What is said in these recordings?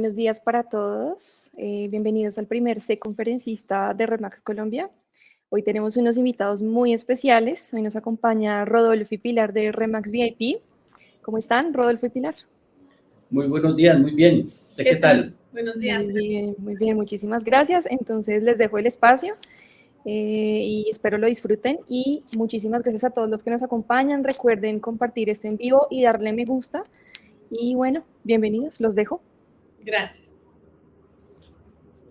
buenos días para todos. Bienvenidos al primer C conferencista de Remax Colombia. Hoy tenemos unos invitados muy especiales. Hoy nos acompaña Rodolfo y Pilar de Remax VIP. ¿Cómo están, Rodolfo y Pilar? Muy buenos días, muy bien. ¿Qué tal? Buenos días. Muy bien, muchísimas gracias. Entonces les dejo el espacio y espero lo disfruten. Y muchísimas gracias a todos los que nos acompañan. Recuerden compartir este en vivo y darle me gusta. Y bueno, bienvenidos, los dejo. Gracias.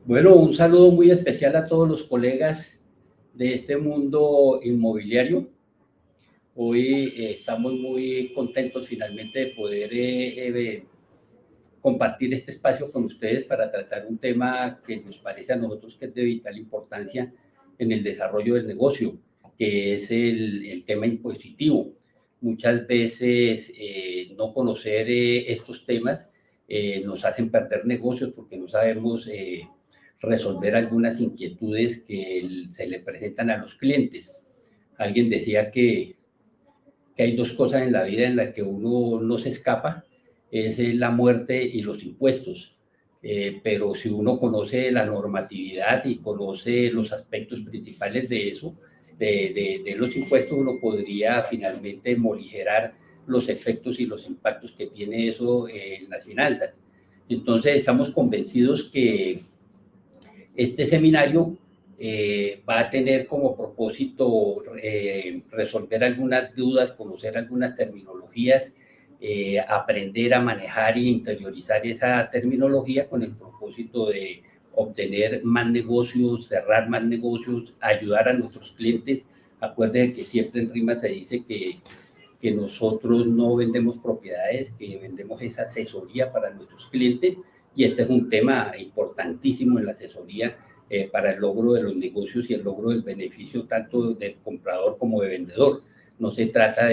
Bueno, un saludo muy especial a todos los colegas de este mundo inmobiliario. Hoy estamos muy contentos finalmente de poder compartir este espacio con ustedes para tratar un tema que nos parece a nosotros que es de vital importancia en el desarrollo del negocio, que es el tema impositivo. Muchas veces no conocer estos temas nos hacen perder negocios porque no sabemos resolver algunas inquietudes que se le presentan a los clientes. Alguien decía que hay dos cosas en la vida en las que uno no se escapa, es la muerte y los impuestos. Pero si uno conoce la normatividad y conoce los aspectos principales de eso, de los impuestos, uno podría finalmente morigerar los efectos y los impactos que tiene eso en las finanzas. Entonces, estamos convencidos que este seminario va a tener como propósito resolver algunas dudas, conocer algunas terminologías, aprender a manejar e interiorizar esa terminología con el propósito de obtener más negocios, cerrar más negocios, ayudar a nuestros clientes. Acuérdense que siempre en RIMA se dice que nosotros no vendemos propiedades, que vendemos esa asesoría para nuestros clientes, y este es un tema importantísimo en la asesoría para el logro de los negocios y el logro del beneficio tanto del comprador como de vendedor. No se trata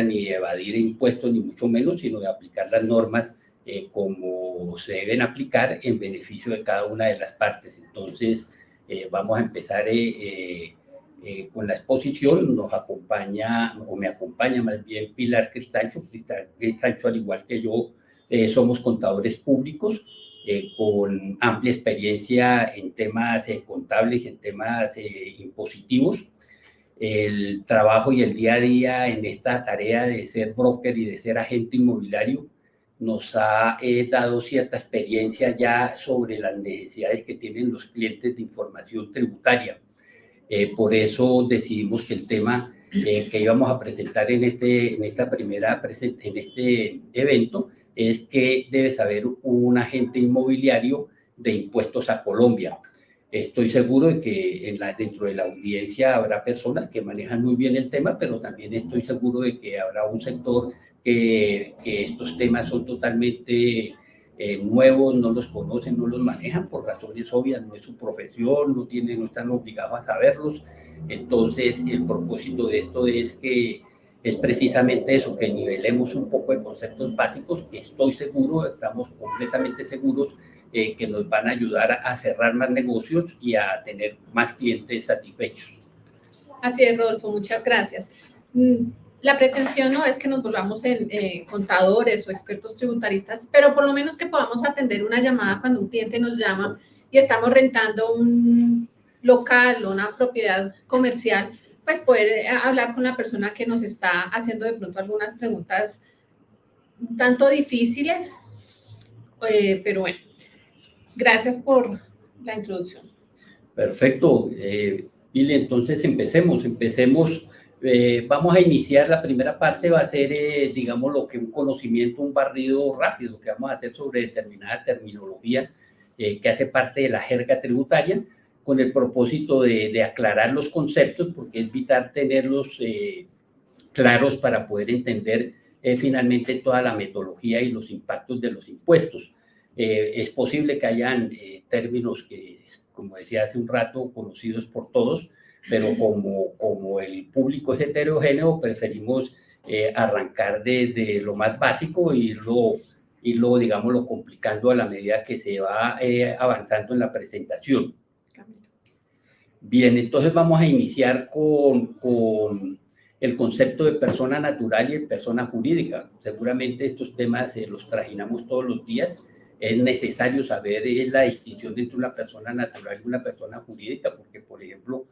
ni de evadir impuestos ni mucho menos, sino de aplicar las normas como se deben aplicar en beneficio de cada una de las partes. Entonces, vamos a empezar con la exposición. Nos acompaña, o me acompaña más bien, Pilar Cristancho. Cristancho, al igual que yo, somos contadores públicos con amplia experiencia en temas contables y en temas impositivos. El trabajo y el día a día en esta tarea de ser broker y de ser agente inmobiliario nos ha dado cierta experiencia ya sobre las necesidades que tienen los clientes de información tributaria. Por eso decidimos que el tema que íbamos a presentar en este evento es que debe saber un agente inmobiliario de impuestos a Colombia. Estoy seguro de que dentro de la audiencia habrá personas que manejan muy bien el tema, pero también estoy seguro de que habrá un sector que estos temas son totalmente nuevos, no los conocen, no los manejan por razones obvias, no es su profesión, no están obligados a saberlos. Entonces, el propósito de esto es precisamente eso, que nivelemos un poco de conceptos básicos que estoy seguro, estamos completamente seguros que nos van a ayudar a cerrar más negocios y a tener más clientes satisfechos. Así es, Rodolfo, muchas gracias. La pretensión no es que nos volvamos contadores o expertos tributaristas, pero por lo menos que podamos atender una llamada cuando un cliente nos llama y estamos rentando un local o una propiedad comercial, pues poder hablar con la persona que nos está haciendo de pronto algunas preguntas un tanto difíciles, pero bueno, gracias por la introducción. Perfecto, Billy, entonces empecemos. Vamos a iniciar. La primera parte va a ser, digamos, lo que un conocimiento, un barrido rápido que vamos a hacer sobre determinada terminología que hace parte de la jerga tributaria, con el propósito de aclarar los conceptos, porque es vital tenerlos claros para poder entender finalmente toda la metodología y los impactos de los impuestos. Es posible que hayan términos que, como decía hace un rato, conocidos por todos, pero como el público es heterogéneo, preferimos arrancar de lo más básico e irlo, digámoslo, complicando a la medida que se va avanzando en la presentación. Bien, entonces vamos a iniciar con el concepto de persona natural y de persona jurídica. Seguramente estos temas los trajinamos todos los días es necesario saber la distinción entre una persona natural y una persona jurídica, porque, por ejemplo,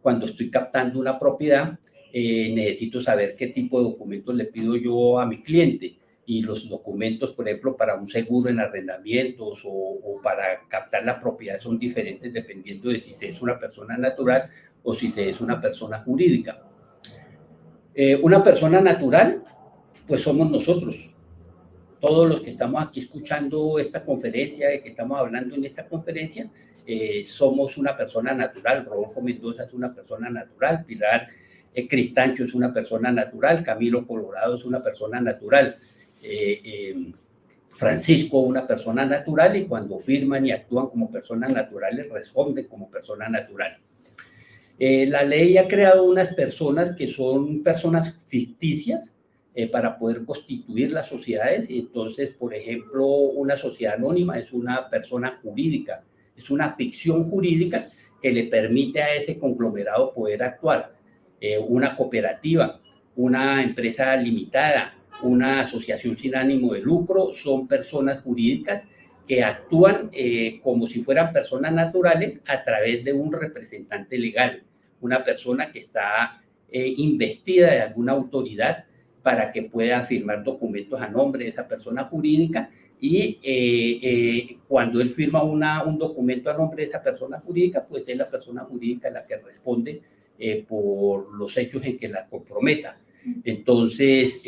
cuando estoy captando una propiedad, necesito saber qué tipo de documentos le pido yo a mi cliente. Y los documentos, por ejemplo, para un seguro en arrendamientos o para captar la propiedad son diferentes dependiendo de si se es una persona natural o si se es una persona jurídica. Una persona natural, pues somos nosotros. Todos los que estamos aquí escuchando esta conferencia, que estamos hablando en esta conferencia, somos una persona natural. Rodolfo Mendoza es una persona natural, Pilar Cristancho es una persona natural, Camilo Colorado es una persona natural, Francisco una persona natural, y cuando firman y actúan como personas naturales, responden como persona natural. La ley ha creado unas personas que son personas ficticias, para poder constituir las sociedades. Entonces, por ejemplo, una sociedad anónima es una persona jurídica, es una ficción jurídica que le permite a ese conglomerado poder actuar. Una cooperativa, una empresa limitada, una asociación sin ánimo de lucro son personas jurídicas que actúan como si fueran personas naturales a través de un representante legal, una persona que está investida de alguna autoridad para que pueda firmar documentos a nombre de esa persona jurídica, y cuando él firma un documento a nombre de esa persona jurídica, pues es la persona jurídica la que responde por los hechos en que la comprometa. Entonces,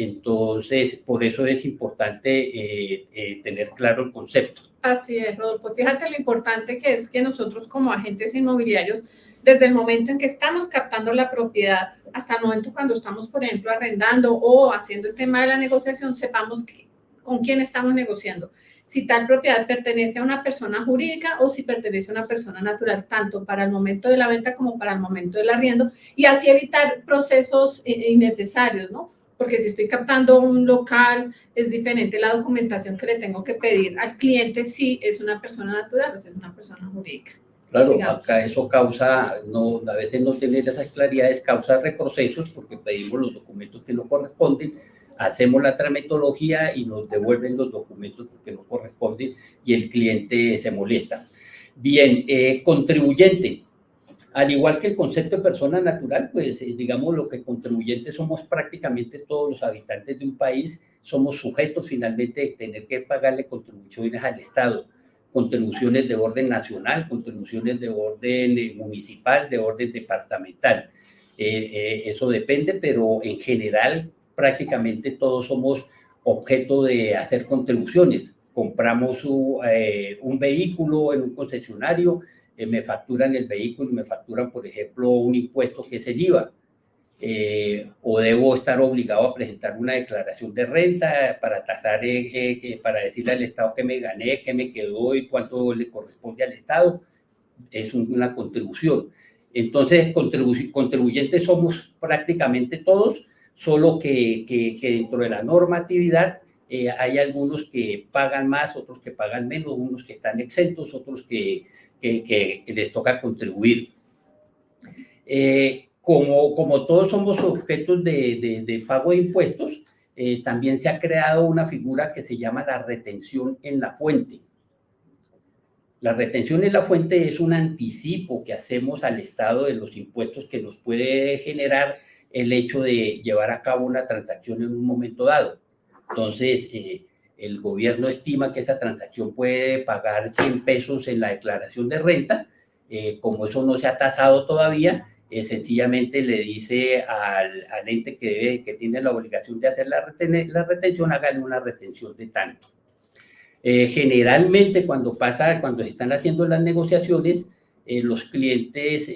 por eso es importante tener claro el concepto. Así es, Rodolfo. Fíjate lo importante que es que nosotros como agentes inmobiliarios, desde el momento en que estamos captando la propiedad hasta el momento cuando estamos, por ejemplo, arrendando o haciendo el tema de la negociación, sepamos con quién estamos negociando. Si tal propiedad pertenece a una persona jurídica o si pertenece a una persona natural, tanto para el momento de la venta como para el momento del arriendo, y así evitar procesos innecesarios, ¿no? Porque si estoy captando un local, es diferente la documentación que le tengo que pedir al cliente si es una persona natural o si es una persona jurídica. Claro, Sigamos. acá eso causa, a veces no tener esas claridades causa reprocesos porque pedimos los documentos que no corresponden, hacemos la tramitología y nos devuelven los documentos que no corresponden y el cliente se molesta. Bien, contribuyente. Al igual que el concepto de persona natural, pues digamos lo que contribuyentes somos prácticamente todos los habitantes de un país, somos sujetos finalmente de tener que pagarle contribuciones al Estado, contribuciones de orden nacional, contribuciones de orden municipal, de orden departamental. Eso depende, pero en general prácticamente todos somos objeto de hacer contribuciones. Compramos un vehículo en un concesionario, me facturan el vehículo y me facturan, por ejemplo, un impuesto que es el IVA, o debo estar obligado a presentar una declaración de renta para tasar, para decirle al Estado que me gané, que me quedó y cuánto le corresponde al Estado. Es una contribución. Entonces, contribuyentes somos prácticamente todos, solo que dentro de la normatividad hay algunos que pagan más, otros que pagan menos, unos que están exentos, otros que les toca contribuir. Como todos somos objetos de pago de impuestos, también se ha creado una figura que se llama la retención en la fuente. La retención en la fuente es un anticipo que hacemos al Estado de los impuestos que nos puede generar el hecho de llevar a cabo una transacción en un momento dado. Entonces, el gobierno estima que esa transacción puede pagar 100 pesos en la declaración de renta. Como eso no se ha tasado todavía, sencillamente le dice al ente que tiene la obligación de hacer la retención, hágale una retención de tanto. Generalmente cuando se están haciendo las negociaciones, los clientes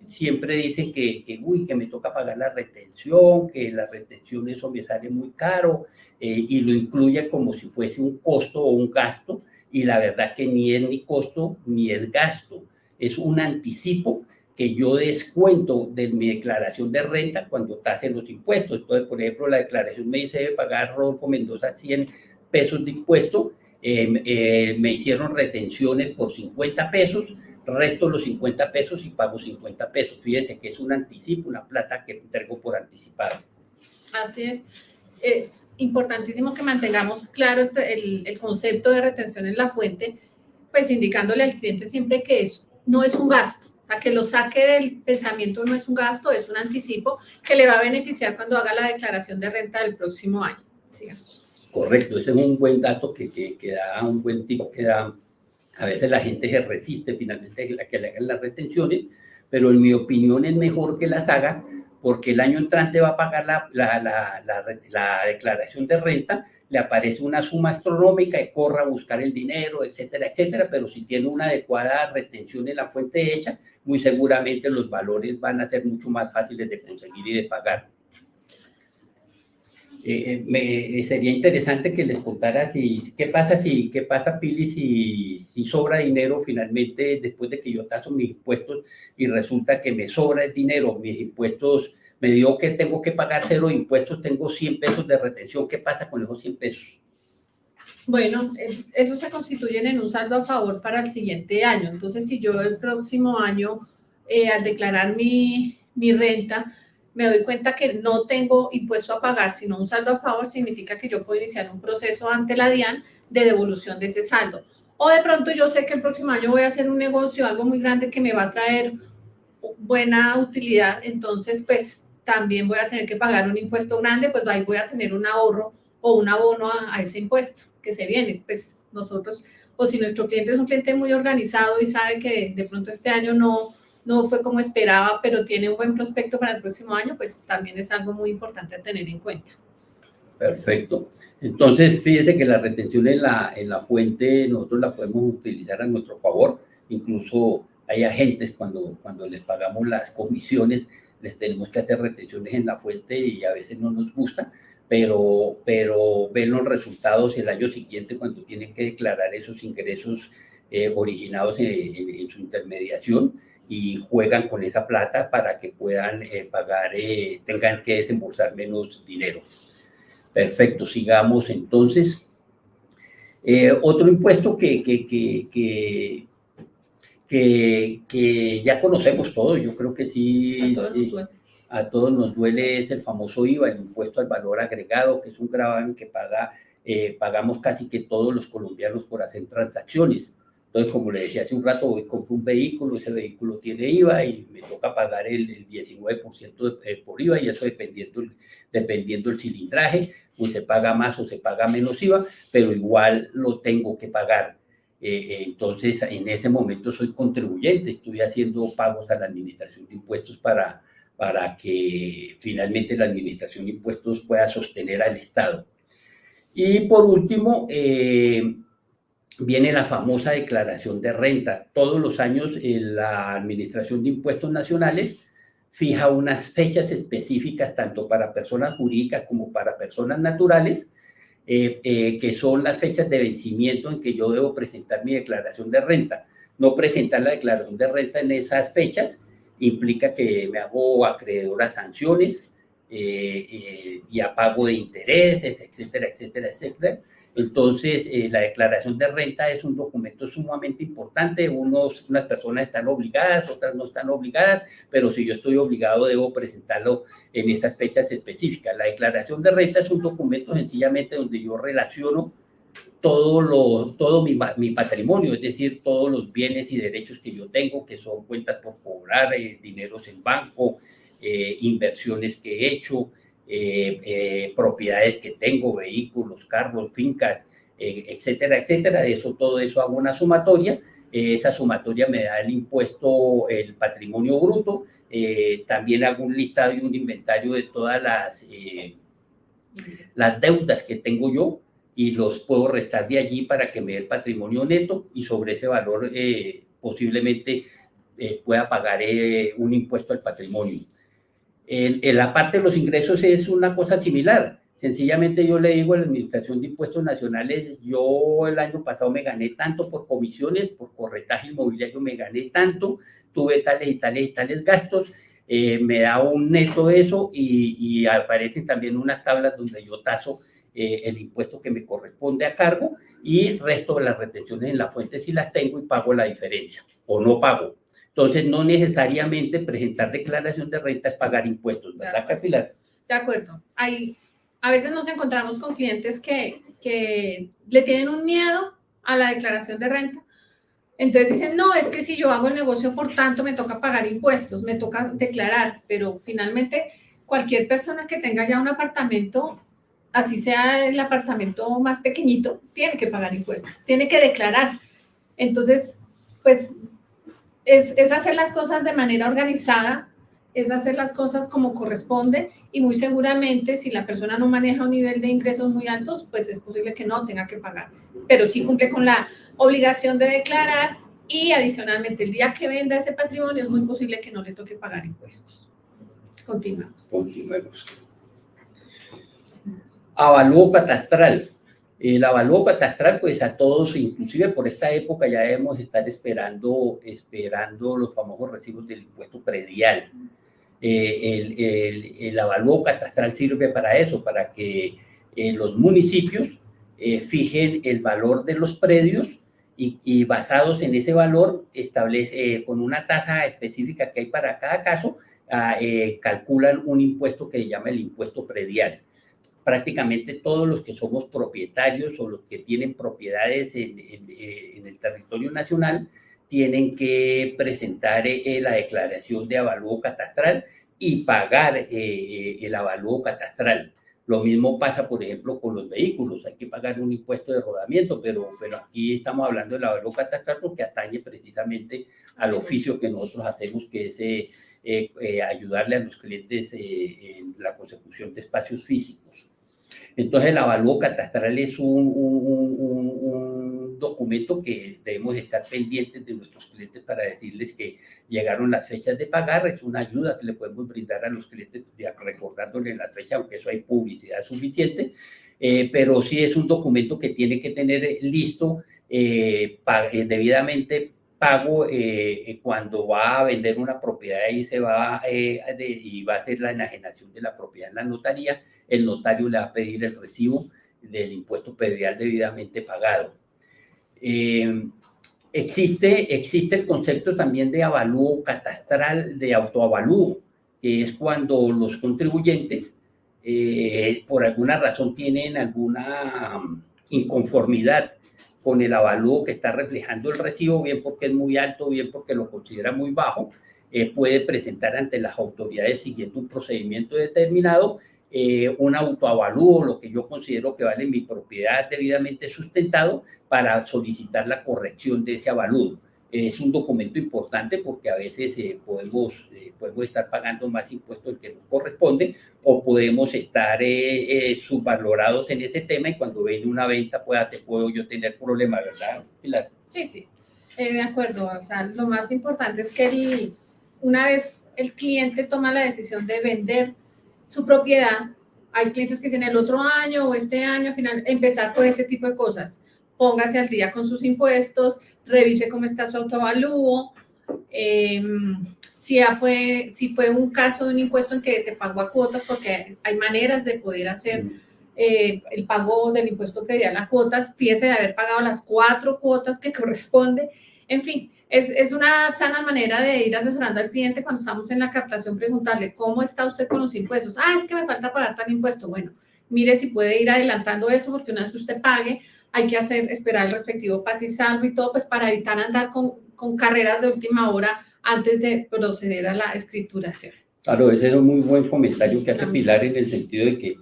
siempre dicen que me toca pagar la retención, que la retención eso me sale muy caro, y lo incluye como si fuese un costo o un gasto, y la verdad que ni es ni costo ni es gasto, es un anticipo que yo descuento de mi declaración de renta cuando tasen los impuestos. Entonces, por ejemplo, la declaración me dice de pagar Rodolfo Mendoza 100 pesos de impuesto, me hicieron retenciones por 50 pesos, resto los 50 pesos y pago 50 pesos. Fíjense que es un anticipo, una plata que entrego por anticipado. Así es. importantísimo que mantengamos claro el concepto de retención en la fuente, pues indicándole al cliente siempre que no es un gasto, o sea, que lo saque del pensamiento, no es un gasto, es un anticipo que le va a beneficiar cuando haga la declaración de renta del próximo año. Sigamos. Correcto, ese es un buen dato que da, un buen tip que da. A veces la gente se resiste finalmente a que le hagan las retenciones, pero en mi opinión es mejor que las haga porque el año entrante va a pagar la declaración de renta, le aparece una suma astronómica y corra a buscar el dinero, etcétera, etcétera, pero si tiene una adecuada retención en la fuente hecha, muy seguramente los valores van a ser mucho más fáciles de conseguir y de pagar. Sería interesante que les contara qué pasa, Pili, si sobra dinero finalmente después de que yo taso mis impuestos y resulta que me sobra el dinero, mis impuestos, me dio que tengo que pagar 0 impuestos, tengo 100 pesos de retención, ¿qué pasa con esos 100 pesos? Bueno, eso se constituyen en un saldo a favor para el siguiente año. Entonces, si yo el próximo año, al declarar mi renta, me doy cuenta que no tengo impuesto a pagar, sino un saldo a favor, significa que yo puedo iniciar un proceso ante la DIAN de devolución de ese saldo. O de pronto yo sé que el próximo año voy a hacer un negocio, algo muy grande que me va a traer buena utilidad, entonces pues también voy a tener que pagar un impuesto grande, pues ahí voy a tener un ahorro o un abono a ese impuesto que se viene. Pues nosotros, o si nuestro cliente es un cliente muy organizado y sabe que de pronto este año no fue como esperaba, pero tiene un buen prospecto para el próximo año, pues también es algo muy importante a tener en cuenta. Perfecto. Entonces, fíjese que la retención en la fuente nosotros la podemos utilizar a nuestro favor. Incluso hay agentes cuando les pagamos las comisiones, les tenemos que hacer retenciones en la fuente y a veces no nos gusta, pero ven los resultados el año siguiente cuando tienen que declarar esos ingresos originados en su intermediación y juegan con esa plata para que puedan pagar, tengan que desembolsar menos dinero. Perfecto, sigamos entonces. Otro impuesto que ya conocemos todos, yo creo que sí, a todos nos duele, es el famoso IVA, el impuesto al valor agregado, que es un gravamen que pagamos casi que todos los colombianos por hacer transacciones. Entonces, como le decía hace un rato, hoy compré un vehículo, ese vehículo tiene IVA y me toca pagar el 19% por IVA, y eso dependiendo del cilindraje, pues se paga más o se paga menos IVA, pero igual lo tengo que pagar. Entonces, en ese momento soy contribuyente, estoy haciendo pagos a la Administración de Impuestos para que finalmente la Administración de Impuestos pueda sostener al Estado. Y por último, viene la famosa declaración de renta. Todos los años la Administración de Impuestos Nacionales fija unas fechas específicas tanto para personas jurídicas como para personas naturales, que son las fechas de vencimiento en que yo debo presentar mi declaración de renta. No presentar la declaración de renta en esas fechas implica que me hago acreedor a sanciones y a pago de intereses, etcétera, etcétera, etcétera. Entonces, la declaración de renta es un documento sumamente importante. Unas personas están obligadas, otras no están obligadas, pero si yo estoy obligado, debo presentarlo en esas fechas específicas. La declaración de renta es un documento sencillamente donde yo relaciono todo mi patrimonio, es decir, todos los bienes y derechos que yo tengo, que son cuentas por cobrar, dineros en banco, inversiones que he hecho, propiedades que tengo, vehículos, carros, fincas, etcétera, etcétera. De eso, todo eso hago una sumatoria. Esa sumatoria me da el impuesto, el patrimonio bruto. También hago un listado y un inventario de todas las deudas que tengo yo y los puedo restar de allí para que me dé el patrimonio neto, y sobre ese valor posiblemente pueda pagar un impuesto al patrimonio. La parte de los ingresos es una cosa similar. Sencillamente yo le digo a la Administración de Impuestos Nacionales, yo el año pasado me gané tanto por comisiones, por corretaje inmobiliario me gané tanto, tuve tales y tales y tales gastos, me da un neto de eso, y aparecen también unas tablas donde yo taso el impuesto que me corresponde a cargo, y resto de las retenciones en la fuente si las tengo y pago la diferencia o no pago. Entonces, no necesariamente presentar declaración de renta es pagar impuestos, ¿verdad, Pilar? De acuerdo. Hay a veces nos encontramos con clientes que le tienen un miedo a la declaración de renta. Entonces dicen, no, es que si yo hago el negocio, por tanto, me toca pagar impuestos, me toca declarar, pero finalmente cualquier persona que tenga ya un apartamento, así sea el apartamento más pequeñito, tiene que pagar impuestos, tiene que declarar. Entonces, pues es hacer las cosas de manera organizada, es hacer las cosas como corresponde y muy seguramente si la persona no maneja un nivel de ingresos muy altos, pues es posible que no tenga que pagar, pero sí cumple con la obligación de declarar y adicionalmente el día que venda ese patrimonio es muy posible que no le toque pagar impuestos. Continuamos. Continuemos. Avalúo catastral. El avalúo catastral, pues a todos, inclusive por esta época ya debemos estar esperando los famosos recibos del impuesto predial. El avalúo catastral sirve para eso, para que los municipios fijen el valor de los predios y basados en ese valor, con una tasa específica que hay para cada caso, calculan un impuesto que se llama el impuesto predial. Prácticamente todos los que somos propietarios o los que tienen propiedades en el territorio nacional tienen que presentar la declaración de avalúo catastral y pagar el avalúo catastral. Lo mismo pasa, por ejemplo, con los vehículos. Hay que pagar un impuesto de rodamiento, pero aquí estamos hablando del avalúo catastral porque atañe precisamente al oficio que nosotros hacemos, que es ayudarle a los clientes en la consecución de espacios físicos. Entonces, el avalúo catastral es un documento que debemos estar pendientes de nuestros clientes para decirles que llegaron las fechas de pagar. Es una ayuda que le podemos brindar a los clientes recordándoles las fechas, aunque eso hay publicidad suficiente, pero sí es un documento que tiene que tener listo debidamente pago cuando va a vender una propiedad y va a hacer la enajenación de la propiedad en la notaría. El notario le va a pedir el recibo del impuesto predial debidamente pagado. Existe el concepto también de avalúo catastral, de autoavalúo, que es cuando los contribuyentes por alguna razón tienen alguna inconformidad con el avalúo que está reflejando el recibo, bien porque es muy alto, bien porque lo considera muy bajo, puede presentar ante las autoridades siguiendo un procedimiento determinado un autoavalúo, lo que yo considero que vale mi propiedad debidamente sustentado, para solicitar la corrección de ese avalúo. Es un documento importante porque a veces podemos estar pagando más impuestos del que nos corresponde o podemos estar subvalorados en ese tema y cuando viene una venta puedo yo tener problemas, ¿verdad, Pilar? Sí, de acuerdo. O sea, lo más importante es que una vez el cliente toma la decisión de vender su propiedad, hay clientes que dicen el otro año o este año, al final, empezar por ese tipo de cosas. Póngase al día con sus impuestos, revise cómo está su autoavalúo, si fue un caso de un impuesto en que se pagó a cuotas, porque hay maneras de poder hacer el pago del impuesto predial a cuotas, fíjese de haber pagado las 4 cuotas que corresponde, en fin. Es una sana manera de ir asesorando al cliente cuando estamos en la captación, preguntarle, ¿cómo está usted con los impuestos? Es que me falta pagar tal impuesto. Bueno, mire si puede ir adelantando eso, porque una vez que usted pague, hay que esperar el respectivo paz y salvo y todo, pues para evitar andar con carreras de última hora antes de proceder a la escrituración. Claro, ese es un muy buen comentario que hace Pilar, en el sentido de que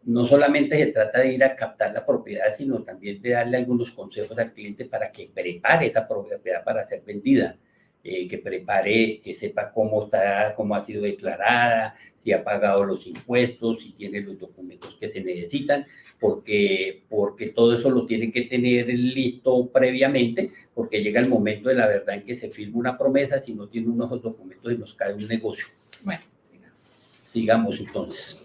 no solamente se trata de ir a captar la propiedad, sino también de darle algunos consejos al cliente para que prepare esa propiedad para ser vendida, que sepa cómo ha sido declarada, si ha pagado los impuestos, si tiene los documentos que se necesitan, porque todo eso lo tiene que tener listo previamente, porque llega el momento de la verdad en que se firma una promesa, si no tiene unos documentos y nos cae un negocio. Bueno, sigamos entonces.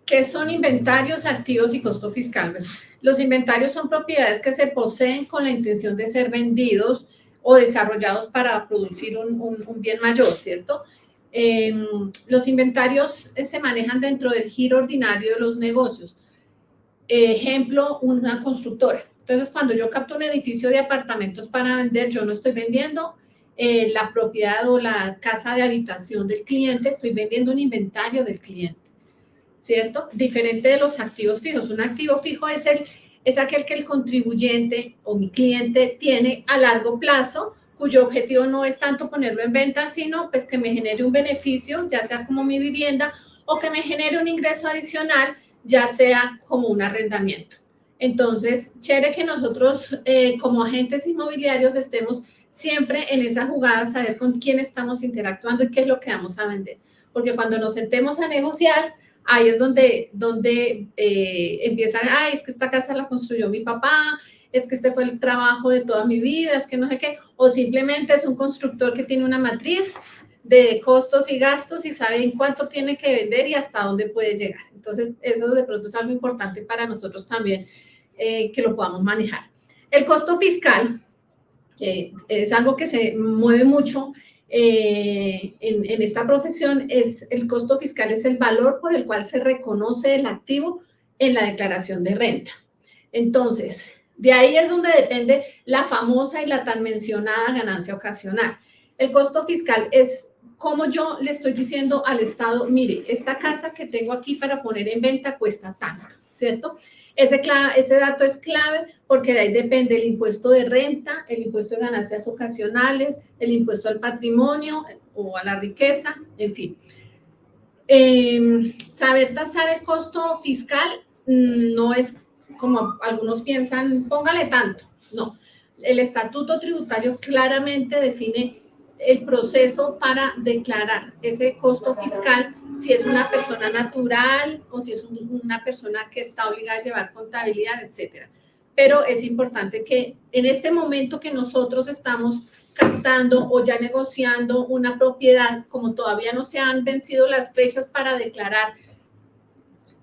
¿Qué son inventarios, activos y costo fiscal? Pues, los inventarios son propiedades que se poseen con la intención de ser vendidos o desarrollados para producir un bien mayor, ¿cierto? Los inventarios se manejan dentro del giro ordinario de los negocios. Ejemplo, una constructora. Entonces, cuando yo capto un edificio de apartamentos para vender, yo no estoy vendiendo la propiedad o la casa de habitación del cliente, estoy vendiendo un inventario del cliente. ¿cierto? Diferente de los activos fijos. Un activo fijo es aquel que el contribuyente o mi cliente tiene a largo plazo, cuyo objetivo no es tanto ponerlo en venta, sino pues que me genere un beneficio, ya sea como mi vivienda, o que me genere un ingreso adicional, ya sea como un arrendamiento. Entonces, chévere que nosotros como agentes inmobiliarios estemos siempre en esa jugada, saber con quién estamos interactuando y qué es lo que vamos a vender. Porque cuando nos sentemos a negociar, ahí es donde empiezan, ay, es que esta casa la construyó mi papá, es que este fue el trabajo de toda mi vida, es que no sé qué, o simplemente es un constructor que tiene una matriz de costos y gastos y sabe en cuánto tiene que vender y hasta dónde puede llegar. Entonces, eso de pronto es algo importante para nosotros también, que lo podamos manejar. El costo fiscal es algo que se mueve mucho en esta profesión. El costo fiscal es el valor por el cual se reconoce el activo en la declaración de renta. Entonces, de ahí es donde depende la famosa y la tan mencionada ganancia ocasional. El costo fiscal es como yo le estoy diciendo al Estado, mire, esta casa que tengo aquí para poner en venta cuesta tanto, ¿cierto? Ese dato es clave porque de ahí depende el impuesto de renta, el impuesto de ganancias ocasionales, el impuesto al patrimonio o a la riqueza, en fin. Saber tasar el costo fiscal no es como algunos piensan, póngale tanto. No, el estatuto tributario claramente define el proceso para declarar ese costo fiscal, si es una persona natural o si es una persona que está obligada a llevar contabilidad, etcétera. Pero es importante que en este momento que nosotros estamos captando o ya negociando una propiedad, como todavía no se han vencido las fechas para declarar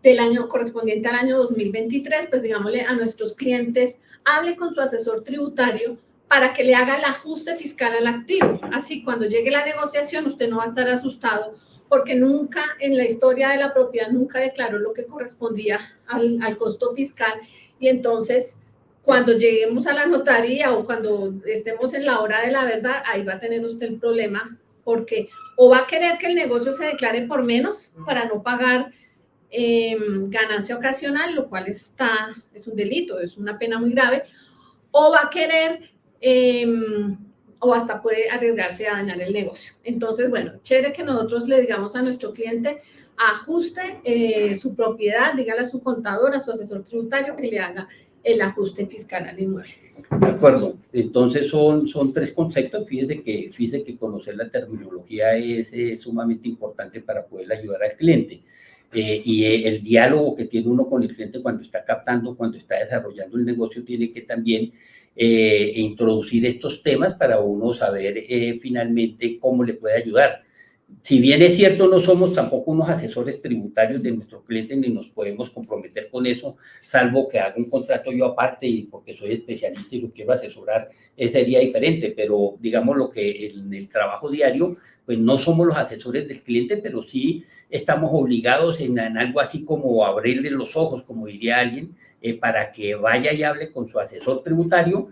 del año correspondiente al año 2023, pues digámosle a nuestros clientes, hable con su asesor tributario para que le haga el ajuste fiscal al activo. Así, cuando llegue la negociación, usted no va a estar asustado porque nunca en la historia de la propiedad, nunca declaró lo que correspondía al costo fiscal. Y entonces, cuando lleguemos a la notaría o cuando estemos en la hora de la verdad, ahí va a tener usted el problema, porque o va a querer que el negocio se declare por menos para no pagar ganancia ocasional, lo cual es un delito, es una pena muy grave, o va a querer o hasta puede arriesgarse a dañar el negocio. Entonces, bueno, chévere que nosotros le digamos a nuestro cliente, ajuste su propiedad, dígale a su contador, a su asesor tributario que le haga el ajuste fiscal al inmueble. De acuerdo. Entonces son tres conceptos. Fíjese que conocer la terminología es sumamente importante para poder ayudar al cliente. Y el diálogo que tiene uno con el cliente cuando está captando, cuando está desarrollando el negocio, tiene que también introducir estos temas para uno saber finalmente cómo le puede ayudar. Si bien es cierto, no somos tampoco unos asesores tributarios de nuestros clientes ni nos podemos comprometer con eso, salvo que haga un contrato yo aparte y porque soy especialista y lo quiero asesorar, sería diferente, pero digamos lo que en el trabajo diario, pues no somos los asesores del cliente, pero sí estamos obligados en algo así como abrirle los ojos, como diría alguien, para que vaya y hable con su asesor tributario,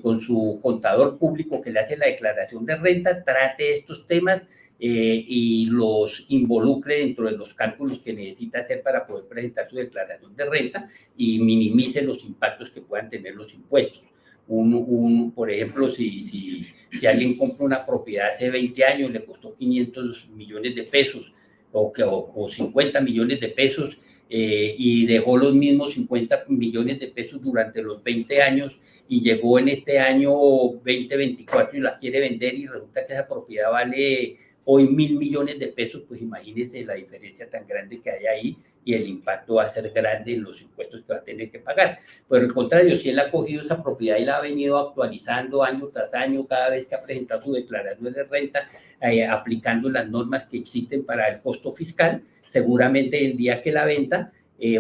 con su contador público que le hace la declaración de renta, trate estos temas y los involucre dentro de los cálculos que necesita hacer para poder presentar su declaración de renta y minimice los impactos que puedan tener los impuestos. Por ejemplo, si alguien compra una propiedad hace 20 años, le costó 500 millones de pesos o 50 millones de pesos y dejó los mismos 50 millones de pesos durante los 20 años y llegó en este año 2024 y la quiere vender y resulta que esa propiedad vale hoy 1.000 millones de pesos, pues imagínense la diferencia tan grande que hay ahí y el impacto va a ser grande en los impuestos que va a tener que pagar. Por el contrario, si él ha cogido esa propiedad y la ha venido actualizando año tras año, cada vez que ha presentado su declaración de renta, aplicando las normas que existen para el costo fiscal, seguramente el día que la venta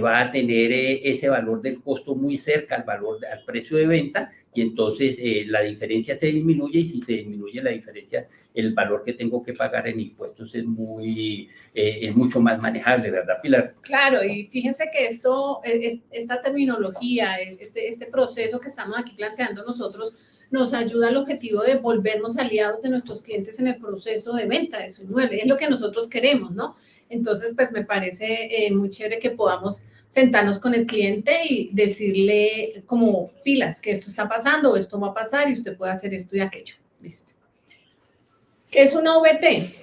va a tener ese valor del costo muy cerca al precio de venta y entonces la diferencia se disminuye y si se disminuye la diferencia, el valor que tengo que pagar en impuestos es mucho más manejable, ¿verdad, Pilar? Claro, y fíjense que esta terminología, este proceso que estamos aquí planteando nosotros, nos ayuda al objetivo de volvernos aliados de nuestros clientes en el proceso de venta de su inmueble. Es lo que nosotros queremos, ¿no? Entonces, pues me parece muy chévere que podamos sentarnos con el cliente y decirle como pilas que esto está pasando o esto va a pasar y usted puede hacer esto y aquello. ¿Listo? ¿Qué es una VT?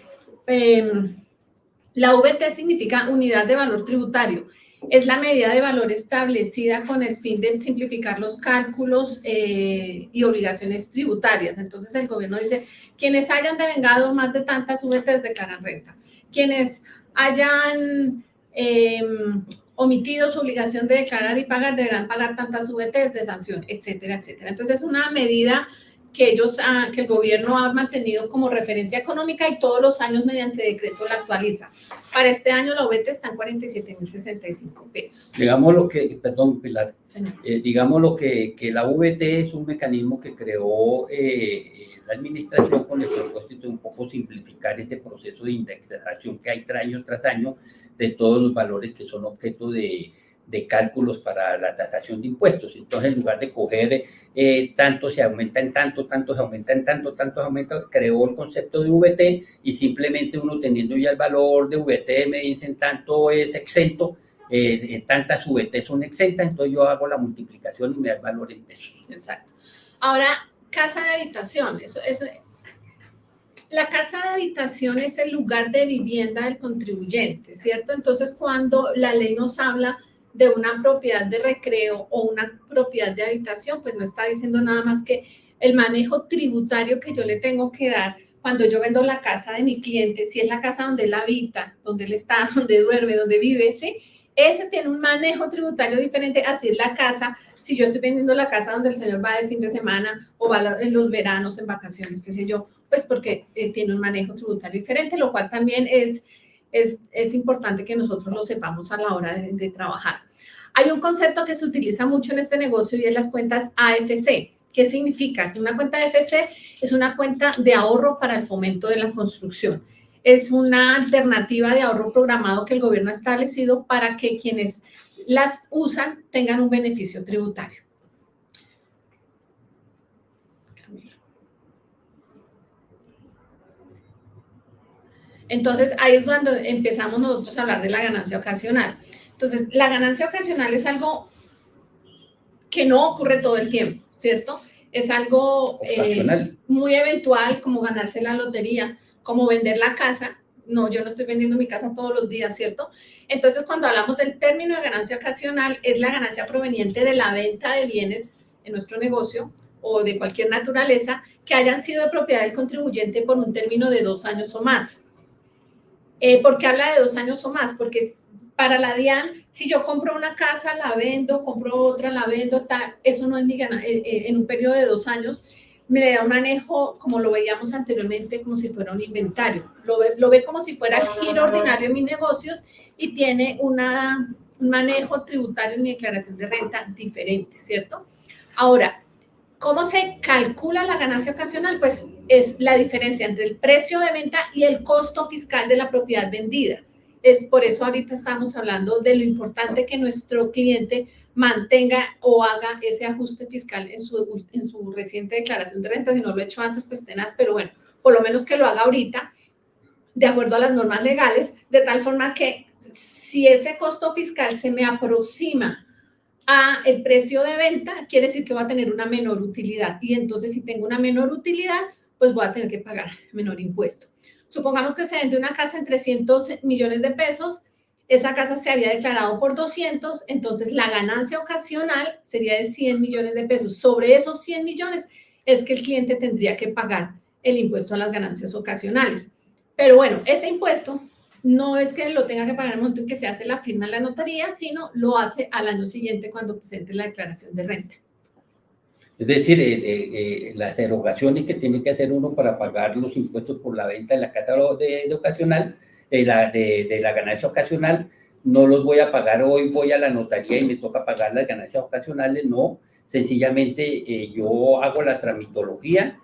La VT significa unidad de valor tributario. Es la medida de valor establecida con el fin de simplificar los cálculos y obligaciones tributarias. Entonces, el gobierno dice, quienes hayan devengado más de tantas VTs declaran renta. Quienes hayan omitido su obligación de declarar y pagar deberán pagar tantas VTs de sanción, etcétera, etcétera. Entonces, es una medida que el gobierno ha mantenido como referencia económica y todos los años mediante decreto la actualiza. Para este año la VT está en 47.065 pesos. Digamos lo que, perdón Pilar, Señor. digamos lo que la VT es un mecanismo que creó la administración con el propósito de un poco simplificar este proceso de indexación que hay año tras año de todos los valores que son objeto de cálculos para la tasación de impuestos. Entonces, en lugar de coger tanto se aumenta en tanto, tanto se aumenta en tanto, tanto se aumenta, creó el concepto de VT y simplemente uno teniendo ya el valor de VT me dicen tanto es exento, tantas VT son exentas, entonces yo hago la multiplicación y me da el valor en pesos. Exacto. Ahora, casa de habitación. La casa de habitación es el lugar de vivienda del contribuyente, ¿cierto? Entonces, cuando la ley nos habla de una propiedad de recreo o una propiedad de habitación, pues no está diciendo nada más que el manejo tributario que yo le tengo que dar cuando yo vendo la casa de mi cliente, si es la casa donde él habita, donde él está, donde duerme, donde vive, ¿sí? Ese tiene un manejo tributario diferente, así es la casa, si yo estoy vendiendo la casa donde el señor va de fin de semana o va en los veranos, en vacaciones, qué sé yo, pues porque tiene un manejo tributario diferente, lo cual también es importante que nosotros lo sepamos a la hora de trabajar. Hay un concepto que se utiliza mucho en este negocio y es las cuentas AFC. ¿Qué significa? Una cuenta AFC es una cuenta de ahorro para el fomento de la construcción. Es una alternativa de ahorro programado que el gobierno ha establecido para que quienes las usan tengan un beneficio tributario. Entonces, ahí es cuando empezamos nosotros a hablar de la ganancia ocasional. Entonces, la ganancia ocasional es algo que no ocurre todo el tiempo, ¿cierto? Es algo muy eventual, como ganarse la lotería, como vender la casa. No, yo no estoy vendiendo mi casa todos los días, ¿cierto? Entonces, cuando hablamos del término de ganancia ocasional, es la ganancia proveniente de la venta de bienes en nuestro negocio o de cualquier naturaleza que hayan sido de propiedad del contribuyente por un término de 2 años o más. ¿Por qué habla de 2 años o más? Porque para la DIAN, si yo compro una casa, la vendo, compro otra, la vendo, tal, eso no es mi ganancia. En un periodo de 2 años me da un manejo, como lo veíamos anteriormente, como si fuera un inventario. Lo ve como si fuera el giro ordinario de mis negocios y tiene un manejo tributario en mi declaración de renta diferente, ¿cierto? Ahora, ¿cómo se calcula la ganancia ocasional? Pues es la diferencia entre el precio de venta y el costo fiscal de la propiedad vendida. Es por eso ahorita estamos hablando de lo importante que nuestro cliente mantenga o haga ese ajuste fiscal en su reciente declaración de renta. Si no lo he hecho antes, pues tenaz, pero bueno, por lo menos que lo haga ahorita, de acuerdo a las normas legales, de tal forma que si ese costo fiscal se me aproxima a el precio de venta, quiere decir que va a tener una menor utilidad. Y entonces, si tengo una menor utilidad, pues voy a tener que pagar menor impuesto. Supongamos que se vende una casa en 300 millones de pesos, esa casa se había declarado por 200, entonces la ganancia ocasional sería de 100 millones de pesos. Sobre esos 100 millones es que el cliente tendría que pagar el impuesto a las ganancias ocasionales. Pero bueno, ese impuesto no es que lo tenga que pagar en el momento en que se hace la firma en la notaría, sino lo hace al año siguiente cuando presente la declaración de renta. Es decir, las erogaciones que tiene que hacer uno para pagar los impuestos por la venta de la casa de ocasional, de la ganancia ocasional, no los voy a pagar hoy, voy a la notaría y me toca pagar las ganancias ocasionales, no, sencillamente yo hago la tramitología,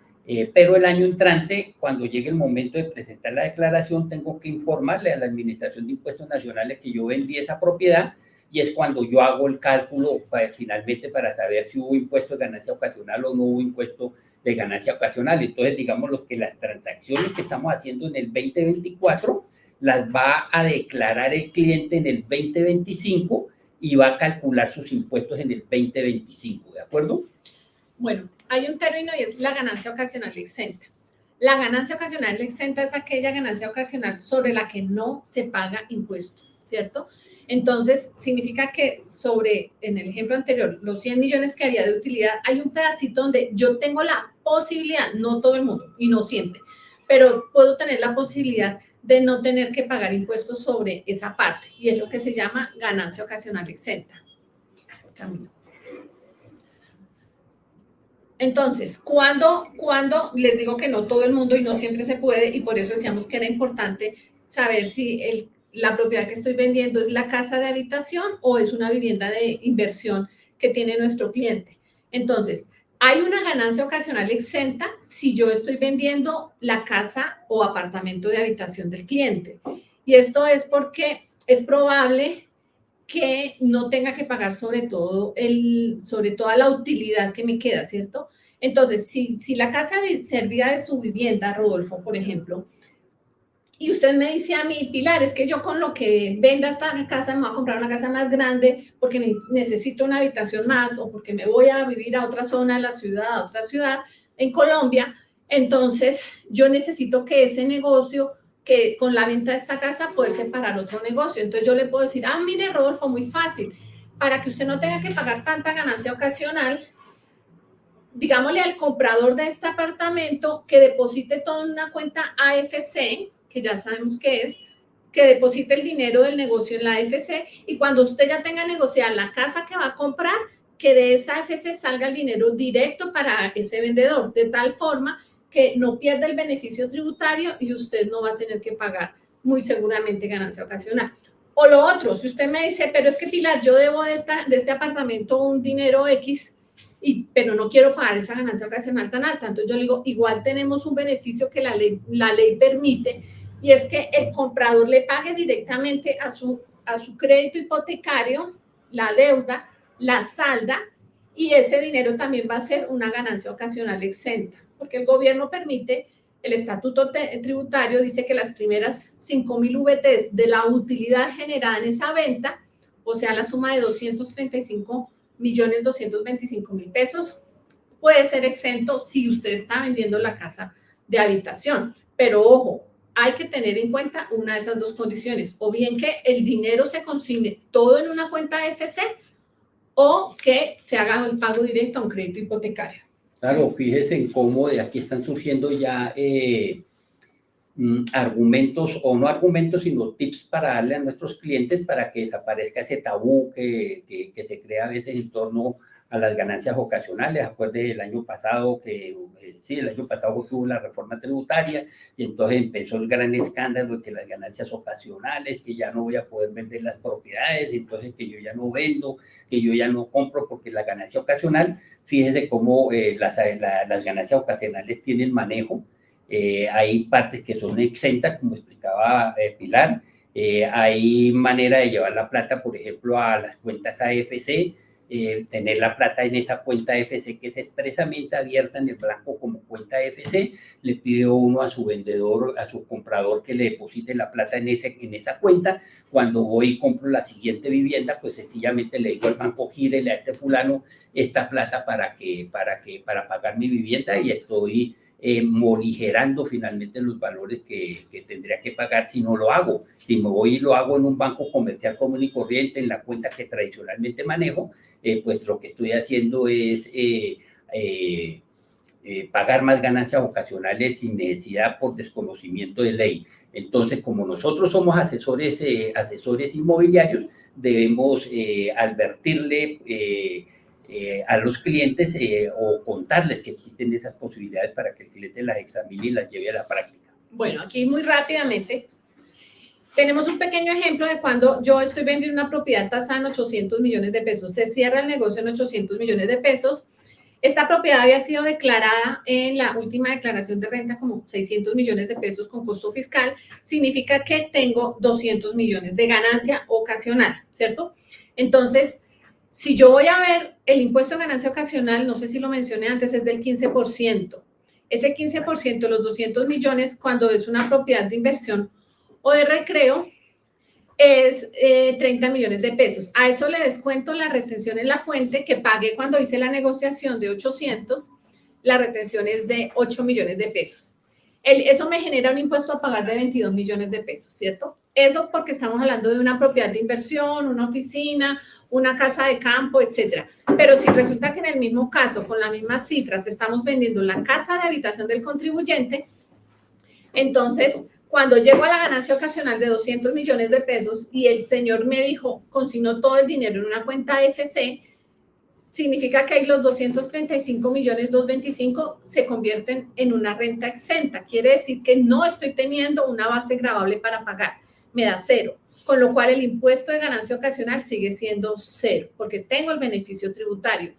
pero el año entrante, cuando llegue el momento de presentar la declaración, tengo que informarle a la Administración de Impuestos Nacionales que yo vendí esa propiedad y es cuando yo hago el cálculo finalmente para saber si hubo impuesto de ganancia ocasional o no hubo impuesto de ganancia ocasional. Entonces, digamos que las transacciones que estamos haciendo en el 2024 las va a declarar el cliente en el 2025 y va a calcular sus impuestos en el 2025, ¿de acuerdo? Bueno, hay un término y es la ganancia ocasional exenta. La ganancia ocasional exenta es aquella ganancia ocasional sobre la que no se paga impuesto, ¿cierto? Entonces, significa que en el ejemplo anterior, los 100 millones que había de utilidad, hay un pedacito donde yo tengo la posibilidad, no todo el mundo y no siempre, pero puedo tener la posibilidad de no tener que pagar impuestos sobre esa parte, y es lo que se llama ganancia ocasional exenta. Camilo. Entonces, cuando les digo que no todo el mundo y no siempre se puede, y por eso decíamos que era importante saber si la propiedad que estoy vendiendo es la casa de habitación o es una vivienda de inversión que tiene nuestro cliente. Entonces, hay una ganancia ocasional exenta si yo estoy vendiendo la casa o apartamento de habitación del cliente. Y esto es porque es probable que no tenga que pagar sobre toda la utilidad que me queda, ¿cierto? Entonces, si la casa servía de su vivienda, Rodolfo, por ejemplo, y usted me dice a mí, Pilar, es que yo con lo que venda esta casa me voy a comprar una casa más grande porque necesito una habitación más o porque me voy a vivir a otra zona de la ciudad, a otra ciudad en Colombia, entonces yo necesito que ese negocio, que con la venta de esta casa poder separar otro negocio. Entonces yo le puedo decir, mire, Rodolfo, muy fácil, para que usted no tenga que pagar tanta ganancia ocasional, digámosle al comprador de este apartamento que deposite todo en una cuenta AFC, que ya sabemos qué es, que deposite el dinero del negocio en la AFC, y cuando usted ya tenga negociada la casa que va a comprar, que de esa AFC salga el dinero directo para ese vendedor, de tal forma que no pierda el beneficio tributario y usted no va a tener que pagar muy seguramente ganancia ocasional. O lo otro, si usted me dice, pero es que Pilar, yo debo de este apartamento un dinero X, pero no quiero pagar esa ganancia ocasional tan alta, entonces yo le digo, igual tenemos un beneficio que la ley permite, y es que el comprador le pague directamente a su crédito hipotecario la deuda, la salda, y ese dinero también va a ser una ganancia ocasional exenta, porque el gobierno permite, el estatuto tributario dice que las primeras 5.000 VTs de la utilidad generada en esa venta, o sea, la suma de 235.225.000 pesos, puede ser exento si usted está vendiendo la casa de habitación. Pero ojo, hay que tener en cuenta una de esas dos condiciones, o bien que el dinero se consigne todo en una cuenta FC o que se haga el pago directo a un crédito hipotecario. Claro, fíjese en cómo de aquí están surgiendo ya argumentos, o no argumentos, sino tips para darle a nuestros clientes para que desaparezca ese tabú que se crea a veces en torno a las ganancias ocasionales. Acuerde el año pasado el año pasado tuvo la reforma tributaria y entonces empezó el gran escándalo de que las ganancias ocasionales, que ya no voy a poder vender las propiedades, entonces que yo ya no vendo, que yo ya no compro porque la ganancia ocasional, fíjese cómo las ganancias ocasionales tienen manejo. Hay partes que son exentas, como explicaba Pilar. Hay manera de llevar la plata, por ejemplo, a las cuentas AFC, tener la plata en esa cuenta AFC que es expresamente abierta en el banco como cuenta AFC. Le pide uno a su vendedor, a su comprador, que le deposite la plata en esa cuenta. Cuando voy y compro la siguiente vivienda, pues sencillamente le digo al banco, gírele a este fulano esta plata para pagar mi vivienda, y estoy morigerando finalmente los valores que tendría que pagar si no lo hago. Si me voy y lo hago en un banco comercial común y corriente, en la cuenta que tradicionalmente manejo, pues lo que estoy haciendo es pagar más ganancias ocasionales sin necesidad, por desconocimiento de ley. Entonces, como nosotros somos asesores inmobiliarios, debemos advertirle a los clientes o contarles que existen esas posibilidades para que el cliente las examine y las lleve a la práctica. Bueno, aquí muy rápidamente tenemos un pequeño ejemplo de cuando yo estoy vendiendo una propiedad tasada en 800 millones de pesos. Se cierra el negocio en 800 millones de pesos. Esta propiedad había sido declarada en la última declaración de renta como 600 millones de pesos con costo fiscal. Significa que tengo 200 millones de ganancia ocasional, ¿cierto? Entonces, si yo voy a ver el impuesto de ganancia ocasional, no sé si lo mencioné antes, es del 15%. Ese 15% de los 200 millones, cuando es una propiedad de inversión, o de recreo es 30 millones de pesos. A eso le descuento la retención en la fuente que pagué cuando hice la negociación de 800, la retención es de 8 millones de pesos. Eso me genera un impuesto a pagar de 22 millones de pesos, ¿cierto? Eso porque estamos hablando de una propiedad de inversión, una oficina, una casa de campo, etcétera. Pero si resulta que en el mismo caso, con las mismas cifras, estamos vendiendo la casa de habitación del contribuyente, entonces, cuando llego a la ganancia ocasional de 200 millones de pesos y el señor me dijo, consignó todo el dinero en una cuenta AFC, significa que ahí los 235 millones 225 se convierten en una renta exenta. Quiere decir que no estoy teniendo una base gravable para pagar. Me da cero. Con lo cual el impuesto de ganancia ocasional sigue siendo cero, porque tengo el beneficio tributario.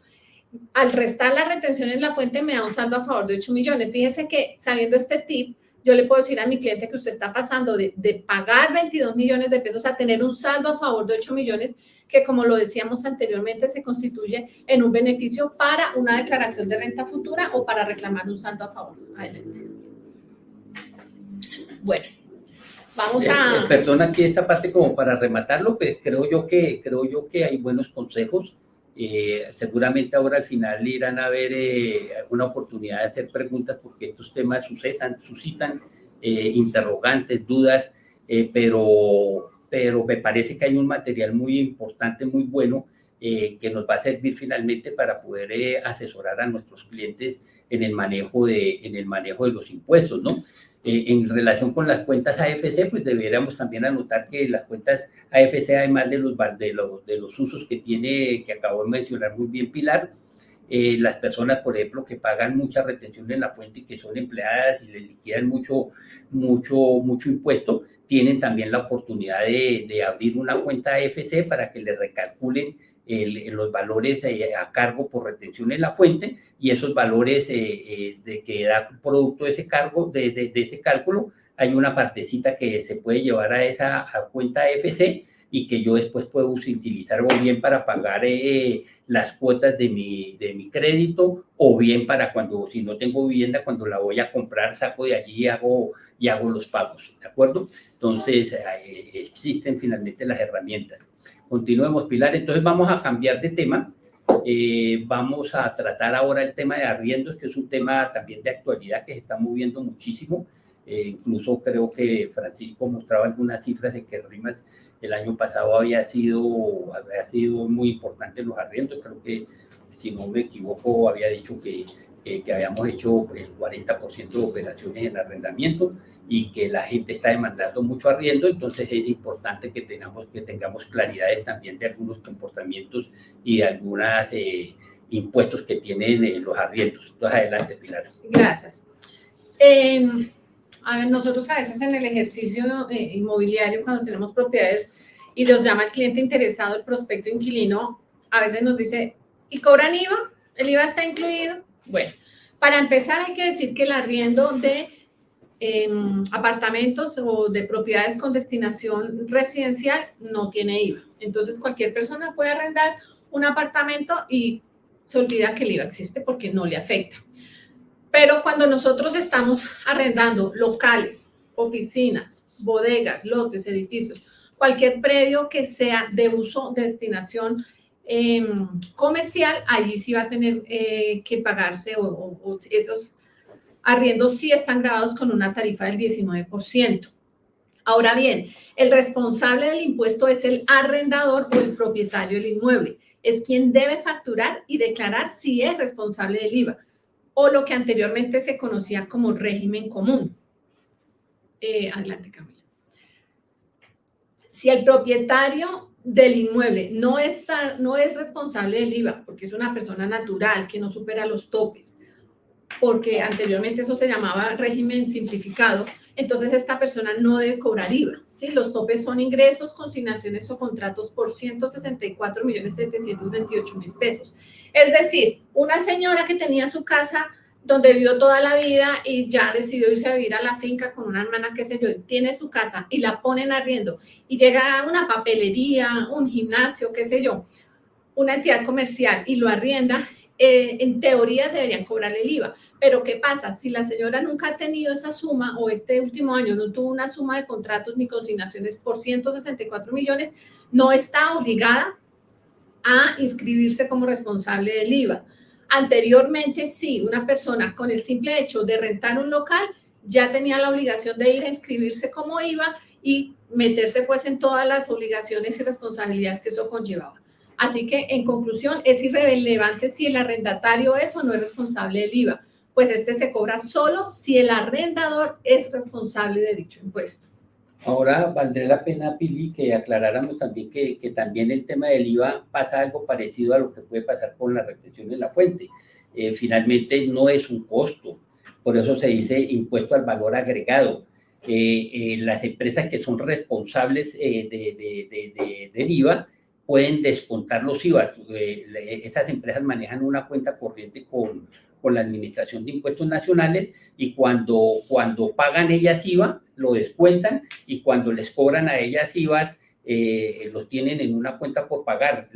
Al restar la retención en la fuente me da un saldo a favor de 8 millones. Fíjese que sabiendo este tip, yo le puedo decir a mi cliente que usted está pasando de pagar 22 millones de pesos a tener un saldo a favor de 8 millones, que como lo decíamos anteriormente, se constituye en un beneficio para una declaración de renta futura o para reclamar un saldo a favor. Adelante. Bueno, vamos a... Perdón, aquí esta parte como para rematarlo, pues creo yo que hay buenos consejos. Seguramente ahora al final irán a ver una oportunidad de hacer preguntas porque estos temas suscitan interrogantes, dudas, pero me parece que hay un material muy importante, muy bueno, que nos va a servir finalmente para poder asesorar a nuestros clientes en el manejo de los impuestos, ¿no? En relación con las cuentas AFC, pues deberíamos también anotar que las cuentas AFC, además de los usos que acabó de mencionar muy bien Pilar, las personas, por ejemplo, que pagan mucha retención en la fuente y que son empleadas y le liquidan mucho impuesto, tienen también la oportunidad de abrir una cuenta AFC para que le recalculen los valores a cargo por retención en la fuente, y esos valores de que da producto de ese cargo, de ese cálculo, hay una partecita que se puede llevar a esa cuenta AFC y que yo después puedo utilizar o bien para pagar las cuotas de mi crédito, o bien para cuando, si no tengo vivienda, cuando la voy a comprar, saco de allí y hago los pagos, ¿de acuerdo? Entonces, existen finalmente las herramientas. Continuemos, Pilar. Entonces vamos a cambiar de tema. Vamos a tratar ahora el tema de arriendos, que es un tema también de actualidad que se está moviendo muchísimo. Incluso creo que Francisco mostraba algunas cifras de que RIMAS el año pasado había sido muy importante en los arriendos. Creo que, si no me equivoco, había dicho que habíamos hecho el 40% de operaciones en arrendamiento y que la gente está demandando mucho arriendo. Entonces es importante que tengamos claridades también de algunos comportamientos y de algunos impuestos que tienen los arriendos. Entonces, adelante, Pilar. Gracias. A ver, nosotros a veces en el ejercicio inmobiliario, cuando tenemos propiedades y nos llama el cliente interesado, el prospecto inquilino, a veces nos dice, ¿y cobran IVA? ¿El IVA está incluido? Bueno, para empezar hay que decir que el arriendo de apartamentos o de propiedades con destinación residencial no tiene IVA. Entonces, cualquier persona puede arrendar un apartamento y se olvida que el IVA existe porque no le afecta. Pero cuando nosotros estamos arrendando locales, oficinas, bodegas, lotes, edificios, cualquier predio que sea de uso de destinación comercial, allí sí va a tener que pagarse o esos arriendos sí están grabados con una tarifa del 19%. Ahora bien, el responsable del impuesto es el arrendador o el propietario del inmueble. Es quien debe facturar y declarar si es responsable del IVA, o lo que anteriormente se conocía como régimen común. Adelante, Camila. Si el propietario del inmueble no es responsable del IVA, porque es una persona natural que no supera los topes, porque anteriormente eso se llamaba régimen simplificado, entonces esta persona no debe cobrar IVA, ¿sí? Los topes son ingresos, consignaciones o contratos por 164.728.000 pesos. Es decir, una señora que tenía su casa donde vivió toda la vida y ya decidió irse a vivir a la finca con una hermana, qué sé yo, tiene su casa y la ponen arriendo y llega una papelería, un gimnasio, qué sé yo, una entidad comercial y lo arrienda, en teoría deberían cobrarle el IVA. Pero ¿qué pasa? Si la señora nunca ha tenido esa suma o este último año no tuvo una suma de contratos ni consignaciones por 164 millones, no está obligada a inscribirse como responsable del IVA. Anteriormente, sí, una persona con el simple hecho de rentar un local ya tenía la obligación de ir a inscribirse como IVA y meterse pues en todas las obligaciones y responsabilidades que eso conllevaba. Así que, en conclusión, es irrelevante si el arrendatario es o no es responsable del IVA, pues este se cobra solo si el arrendador es responsable de dicho impuesto. Ahora, valdría la pena, Pili, que aclaráramos también que también el tema del IVA pasa algo parecido a lo que puede pasar con la retención en la fuente. Finalmente, no es un costo, por eso se dice impuesto al valor agregado. Las empresas que son responsables del IVA pueden descontar los IVA. Estas empresas manejan una cuenta corriente con la Administración de Impuestos Nacionales y cuando pagan ellas IVA, lo descuentan y cuando les cobran a ellas IVA, los tienen en una cuenta por pagar.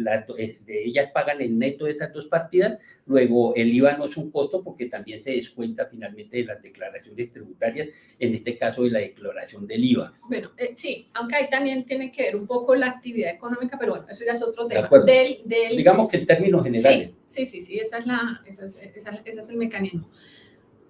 Ellas pagan el neto de esas dos partidas, luego el IVA no es un costo porque también se descuenta finalmente de las declaraciones tributarias, en este caso de la declaración del IVA. Bueno, sí, aunque ahí también tiene que ver un poco la actividad económica, pero bueno, eso ya es otro tema. Digamos que en términos generales. Sí, ese es el mecanismo.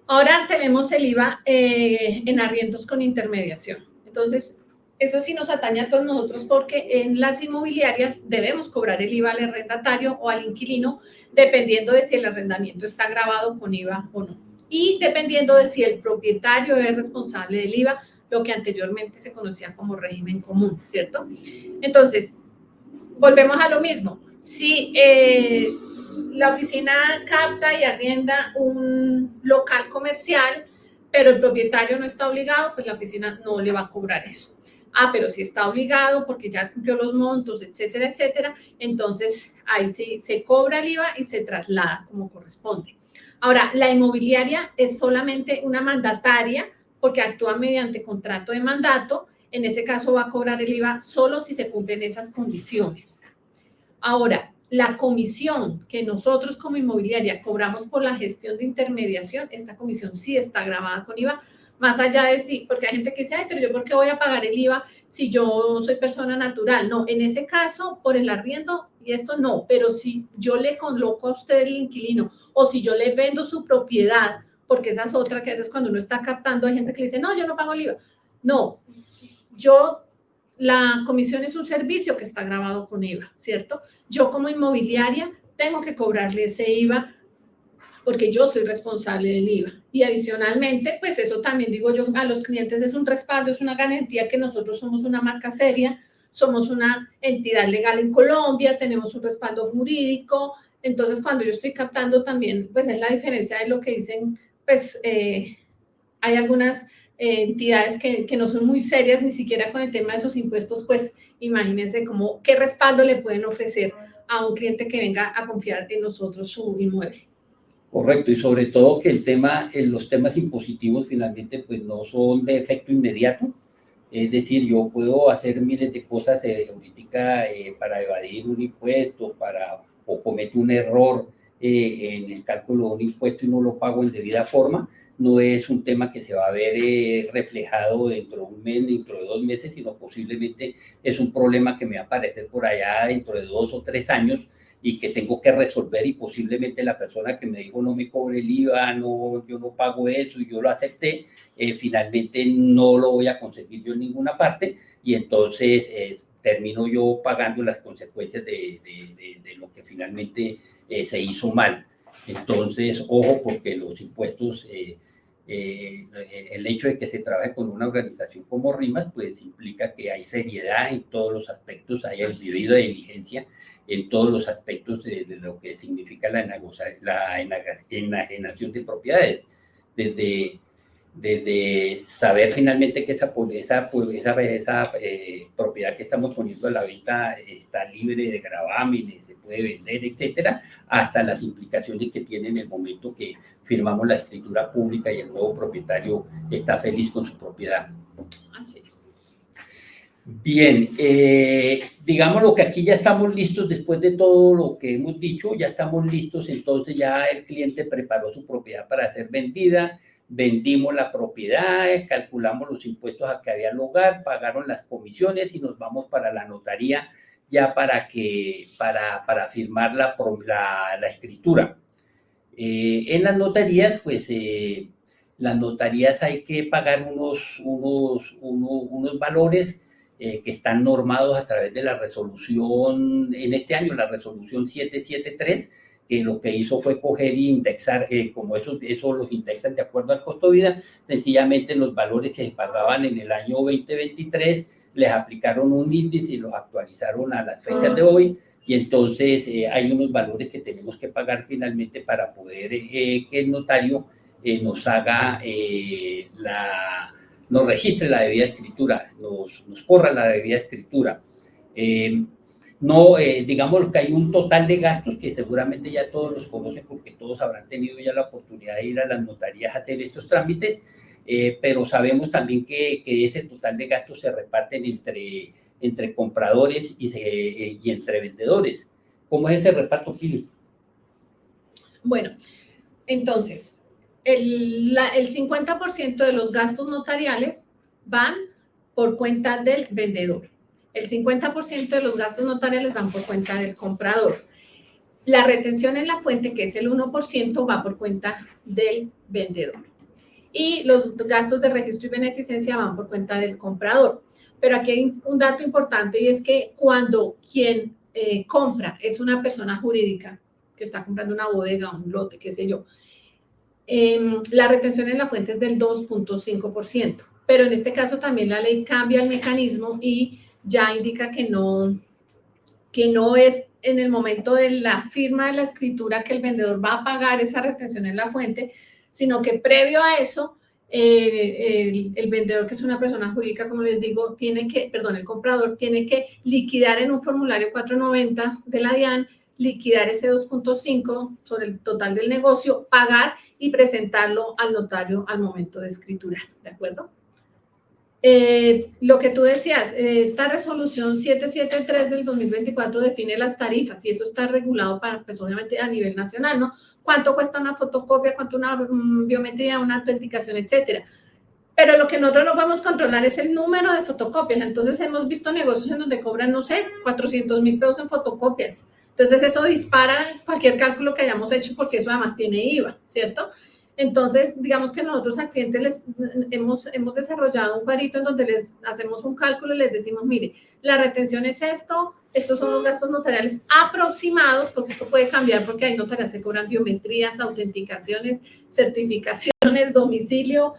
Ahora tenemos el IVA en arriendos con intermediación. Entonces, eso sí nos atañe a todos nosotros porque en las inmobiliarias debemos cobrar el IVA al arrendatario o al inquilino dependiendo de si el arrendamiento está grabado con IVA o no. Y dependiendo de si el propietario es responsable del IVA, lo que anteriormente se conocía como régimen común, ¿cierto? Entonces, volvemos a lo mismo. Si la oficina capta y arrienda un local comercial, pero el propietario no está obligado, pues la oficina no le va a cobrar eso. Pero si está obligado porque ya cumplió los montos, etcétera, etcétera, entonces ahí sí se cobra el IVA y se traslada como corresponde. Ahora, la inmobiliaria es solamente una mandataria porque actúa mediante contrato de mandato. En ese caso va a cobrar el IVA solo si se cumplen esas condiciones. Ahora, la comisión que nosotros como inmobiliaria cobramos por la gestión de intermediación, esta comisión sí está grabada con IVA, más allá de sí, porque hay gente que dice, ay, pero yo ¿por qué voy a pagar el IVA si yo soy persona natural? No, en ese caso, por el arriendo y esto no, pero si yo le coloco a usted el inquilino o si yo le vendo su propiedad, porque esa es otra que a veces cuando uno está captando hay gente que le dice, no, yo no pago el IVA. No, la comisión es un servicio que está grabado con IVA, ¿cierto? Yo como inmobiliaria tengo que cobrarle ese IVA porque yo soy responsable del IVA. Y adicionalmente, pues eso también digo yo a los clientes, es un respaldo, es una garantía que nosotros somos una marca seria, somos una entidad legal en Colombia, tenemos un respaldo jurídico. Entonces, cuando yo estoy captando también, pues es la diferencia de lo que dicen, pues hay algunas entidades que no son muy serias ni siquiera con el tema de esos impuestos, pues imagínense qué respaldo le pueden ofrecer a un cliente que venga a confiar en nosotros su inmueble. Correcto, y sobre todo que los temas impositivos finalmente pues no son de efecto inmediato, es decir, yo puedo hacer miles de cosas ahorita para evadir un impuesto, o cometo un error en el cálculo de un impuesto y no lo pago en debida forma, no es un tema que se va a ver reflejado dentro de un mes, dentro de 2 meses, sino posiblemente es un problema que me va a aparecer por allá dentro de 2 o 3 años, y que tengo que resolver y posiblemente la persona que me dijo no me cobre el IVA, no, yo no pago eso y yo lo acepté, finalmente no lo voy a conseguir yo en ninguna parte y entonces termino yo pagando las consecuencias de lo que finalmente se hizo mal. Entonces, ojo, porque los impuestos, el hecho de que se trabaje con una organización como RIMAS, pues implica que hay seriedad en todos los aspectos, hay el debido de diligencia en todos los aspectos de lo que significa la enajenación de propiedades, desde saber finalmente que esa propiedad que estamos poniendo a la venta está libre de gravámenes, se puede vender, etcétera, hasta las implicaciones que tiene en el momento que firmamos la escritura pública y el nuevo propietario está feliz con su propiedad. Así es. Bien, digamos lo que aquí ya estamos listos después de todo lo que hemos dicho, ya estamos listos, entonces ya el cliente preparó su propiedad para ser vendida, vendimos la propiedad, calculamos los impuestos a que había el hogar, pagaron las comisiones y nos vamos para la notaría ya para firmar la escritura. En las notarías, pues las notarías hay que pagar unos valores que están normados a través de la resolución, en este año la resolución 773, que lo que hizo fue coger e indexar, como eso los indexan de acuerdo al costo de vida, sencillamente los valores que se pagaban en el año 2023 les aplicaron un índice y los actualizaron a las fechas de hoy, y entonces hay unos valores que tenemos que pagar finalmente para poder que el notario nos haga nos registre la debida escritura, nos corra la debida escritura. Digamos que hay un total de gastos que seguramente ya todos los conocen porque todos habrán tenido ya la oportunidad de ir a las notarías a hacer estos trámites, pero sabemos también que ese total de gastos se reparten entre compradores y entre vendedores. ¿Cómo es ese reparto, Pili? Bueno, entonces, el 50% de los gastos notariales van por cuenta del vendedor. El 50% de los gastos notariales van por cuenta del comprador. La retención en la fuente, que es el 1%, va por cuenta del vendedor. Y los gastos de registro y beneficencia van por cuenta del comprador. Pero aquí hay un dato importante y es que cuando quien compra es una persona jurídica que está comprando una bodega, un lote, qué sé yo, la retención en la fuente es del 2.5%, pero en este caso también la ley cambia el mecanismo y ya indica que no es en el momento de la firma de la escritura que el vendedor va a pagar esa retención en la fuente, sino que previo a eso, el vendedor, que es una persona jurídica, como les digo, el comprador tiene que liquidar en un formulario 490 de la DIAN, liquidar ese 2.5 sobre el total del negocio, pagar y presentarlo al notario al momento de escriturar, ¿de acuerdo? Lo que tú decías, esta resolución 773 del 2024 define las tarifas y eso está regulado pues obviamente a nivel nacional, ¿no? ¿Cuánto cuesta una fotocopia, cuánto una biometría, una autenticación, etcétera? Pero lo que nosotros no podemos controlar es el número de fotocopias. Entonces hemos visto negocios en donde cobran, no sé, 400,000 pesos en fotocopias. Entonces eso dispara cualquier cálculo que hayamos hecho porque eso además tiene IVA, ¿cierto? Entonces, digamos que nosotros al cliente les hemos desarrollado un cuadrito en donde les hacemos un cálculo y les decimos, mire, la retención es esto, estos son los gastos notariales aproximados, porque esto puede cambiar porque hay notarias que cobran biometrías, autenticaciones, certificaciones, domicilio,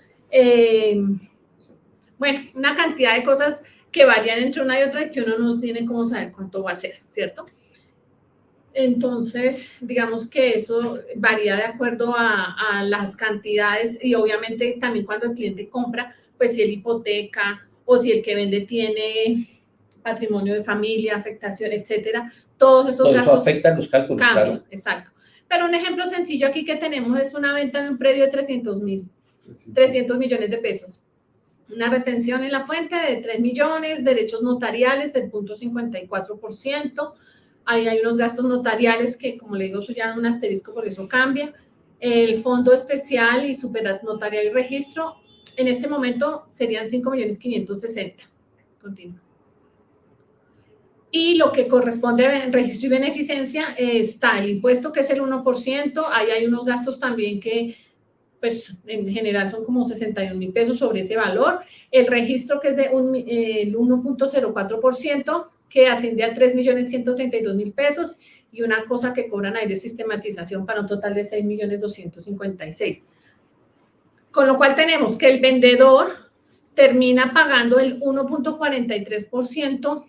bueno, una cantidad de cosas que varían entre una y otra y que uno no tiene cómo saber cuánto va a ser, ¿cierto? Entonces, digamos que eso varía de acuerdo a las cantidades y obviamente también cuando el cliente compra, pues si él hipoteca o si el que vende tiene patrimonio de familia, afectación, etcétera, todos esos gastos eso afecta los cálculos, cambian, claro. Exacto. Pero un ejemplo sencillo aquí que tenemos es una venta de un predio de 300 millones de pesos. Una retención en la fuente de 3 millones, derechos notariales del 0.54%. Ahí hay unos gastos notariales que, como le digo, eso ya un asterisco, por eso cambia. El fondo especial y supernotarial y registro, en este momento serían 5.560.000. Continúa. Y lo que corresponde a registro y beneficencia está el impuesto, que es el 1%. Ahí hay unos gastos también que, pues, en general son como 61,000 pesos sobre ese valor. El registro, que es de el 1.04%, que asciende a 3.132.000 pesos, y una cosa que cobran ahí de sistematización para un total de 6.256.000. Con lo cual tenemos que el vendedor termina pagando el 1.43%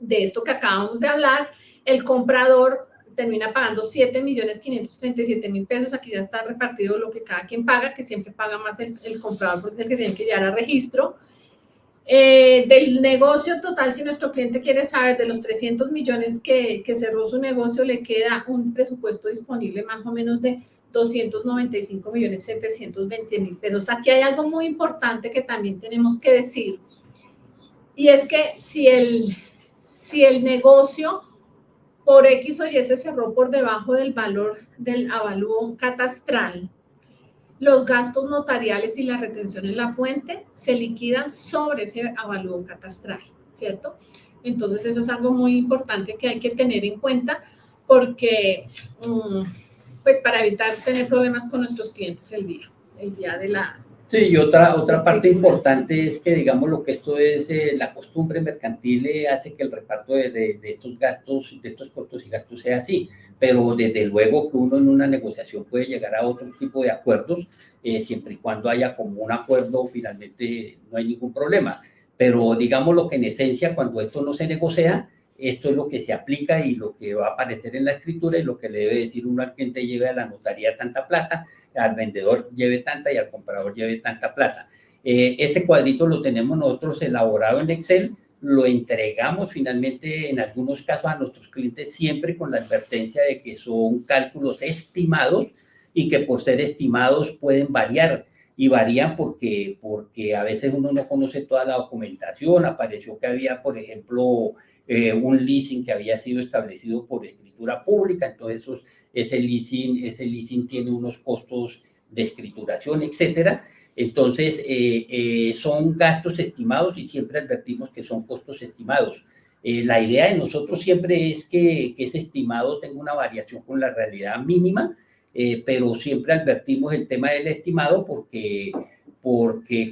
de esto que acabamos de hablar, el comprador termina pagando 7.537.000 pesos, aquí ya está repartido lo que cada quien paga, que siempre paga más el comprador porque es el que tiene que llevar a registro. Del negocio total, si nuestro cliente quiere saber de los 300 millones que cerró su negocio, le queda un presupuesto disponible más o menos de 295.720.000 pesos. Aquí hay algo muy importante que también tenemos que decir, y es que si el negocio por X o Y se cerró por debajo del valor del avalúo catastral, los gastos notariales y la retención en la fuente se liquidan sobre ese avalúo catastral, ¿cierto? Entonces eso es algo muy importante que hay que tener en cuenta porque, pues para evitar tener problemas con nuestros clientes el día de la... Sí, y otra parte importante es que, digamos, lo que esto es, la costumbre mercantil hace que el reparto de estos gastos, de estos costos y gastos sea así, pero desde luego que uno en una negociación puede llegar a otro tipo de acuerdos, siempre y cuando haya como un acuerdo, finalmente no hay ningún problema, pero digamos lo que en esencia, cuando esto no se negocia, esto es lo que se aplica y lo que va a aparecer en la escritura y lo que le debe decir uno al cliente: lleve a la notaría tanta plata, al vendedor lleve tanta y al comprador lleve tanta plata. Este cuadrito lo tenemos nosotros elaborado en Excel, lo entregamos finalmente en algunos casos a nuestros clientes siempre con la advertencia de que son cálculos estimados y que por ser estimados pueden variar y varían porque a veces uno no conoce toda la documentación. Apareció que había, por ejemplo, un leasing que había sido establecido por escritura pública, entonces ese leasing tiene unos costos de escrituración, etcétera. Entonces, son gastos estimados y siempre advertimos que son costos estimados. La idea de nosotros siempre es que ese estimado tenga una variación con la realidad mínima, pero siempre advertimos el tema del estimado porque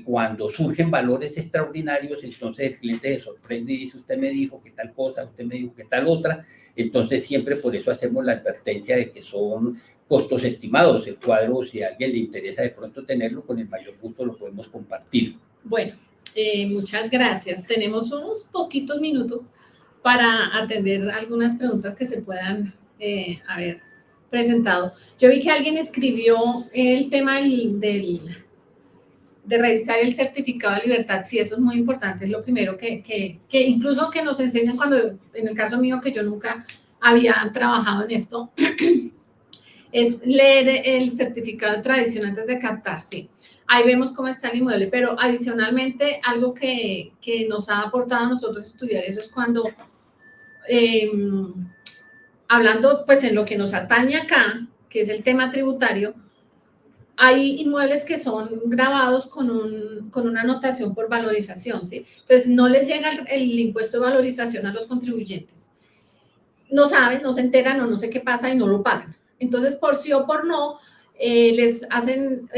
cuando surgen valores extraordinarios, entonces el cliente se sorprende y dice: usted me dijo que tal cosa, usted me dijo que tal otra. Entonces siempre por eso hacemos la advertencia de que son costos estimados. El cuadro, si a alguien le interesa de pronto tenerlo, con el mayor gusto lo podemos compartir. Bueno, muchas gracias. Tenemos unos poquitos minutos para atender algunas preguntas que se puedan haber presentado. Yo vi que alguien escribió el tema de revisar el certificado de libertad. Sí, eso es muy importante. Es lo primero que incluso que nos enseñan cuando, en el caso mío, que yo nunca había trabajado en esto, es leer el certificado de tradición antes de captar, sí. Ahí vemos cómo está el inmueble, pero adicionalmente algo que nos ha aportado a nosotros estudiar eso es cuando, hablando pues en lo que nos atañe acá, que es el tema tributario, hay inmuebles que son grabados con una anotación por valorización, ¿sí? Entonces no les llega el impuesto de valorización a los contribuyentes. No saben, no se enteran o no sé qué pasa y no lo pagan. Entonces, por sí o por no, les hacen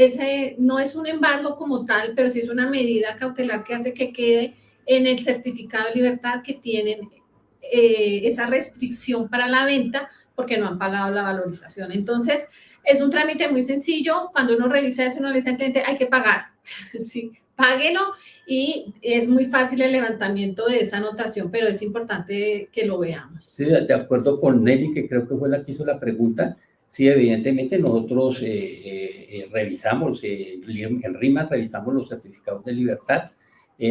no es un embargo como tal, pero sí es una medida cautelar que hace que quede en el certificado de libertad que tienen esa restricción para la venta porque no han pagado la valorización. Entonces, es un trámite muy sencillo. Cuando uno revisa eso, uno le dice al cliente: hay que pagar, sí, páguelo, y es muy fácil el levantamiento de esa anotación, pero es importante que lo veamos. Sí, de acuerdo con Nelly, que creo que fue la que hizo la pregunta. Sí, evidentemente nosotros revisamos, en RIMAS revisamos los certificados de libertad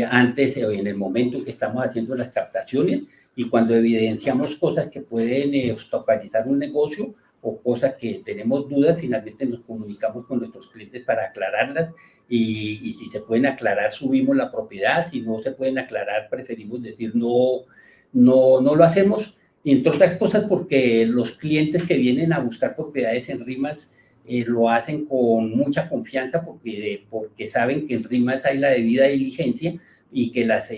antes o en el momento que estamos haciendo las captaciones, y cuando evidenciamos cosas que pueden obstaculizar un negocio o cosas que tenemos dudas, finalmente nos comunicamos con nuestros clientes para aclararlas, y si se pueden aclarar, subimos la propiedad. Si no se pueden aclarar, preferimos decir no lo hacemos. Entre otras cosas porque los clientes que vienen a buscar propiedades en RIMAS lo hacen con mucha confianza porque saben que en RIMAS hay la debida diligencia y que las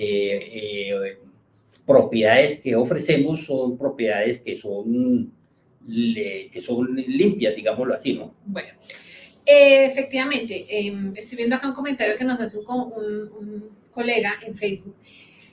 propiedades que ofrecemos son propiedades que son limpias, digámoslo así, ¿no? Bueno, efectivamente, estoy viendo acá un comentario que nos hace un colega en Facebook.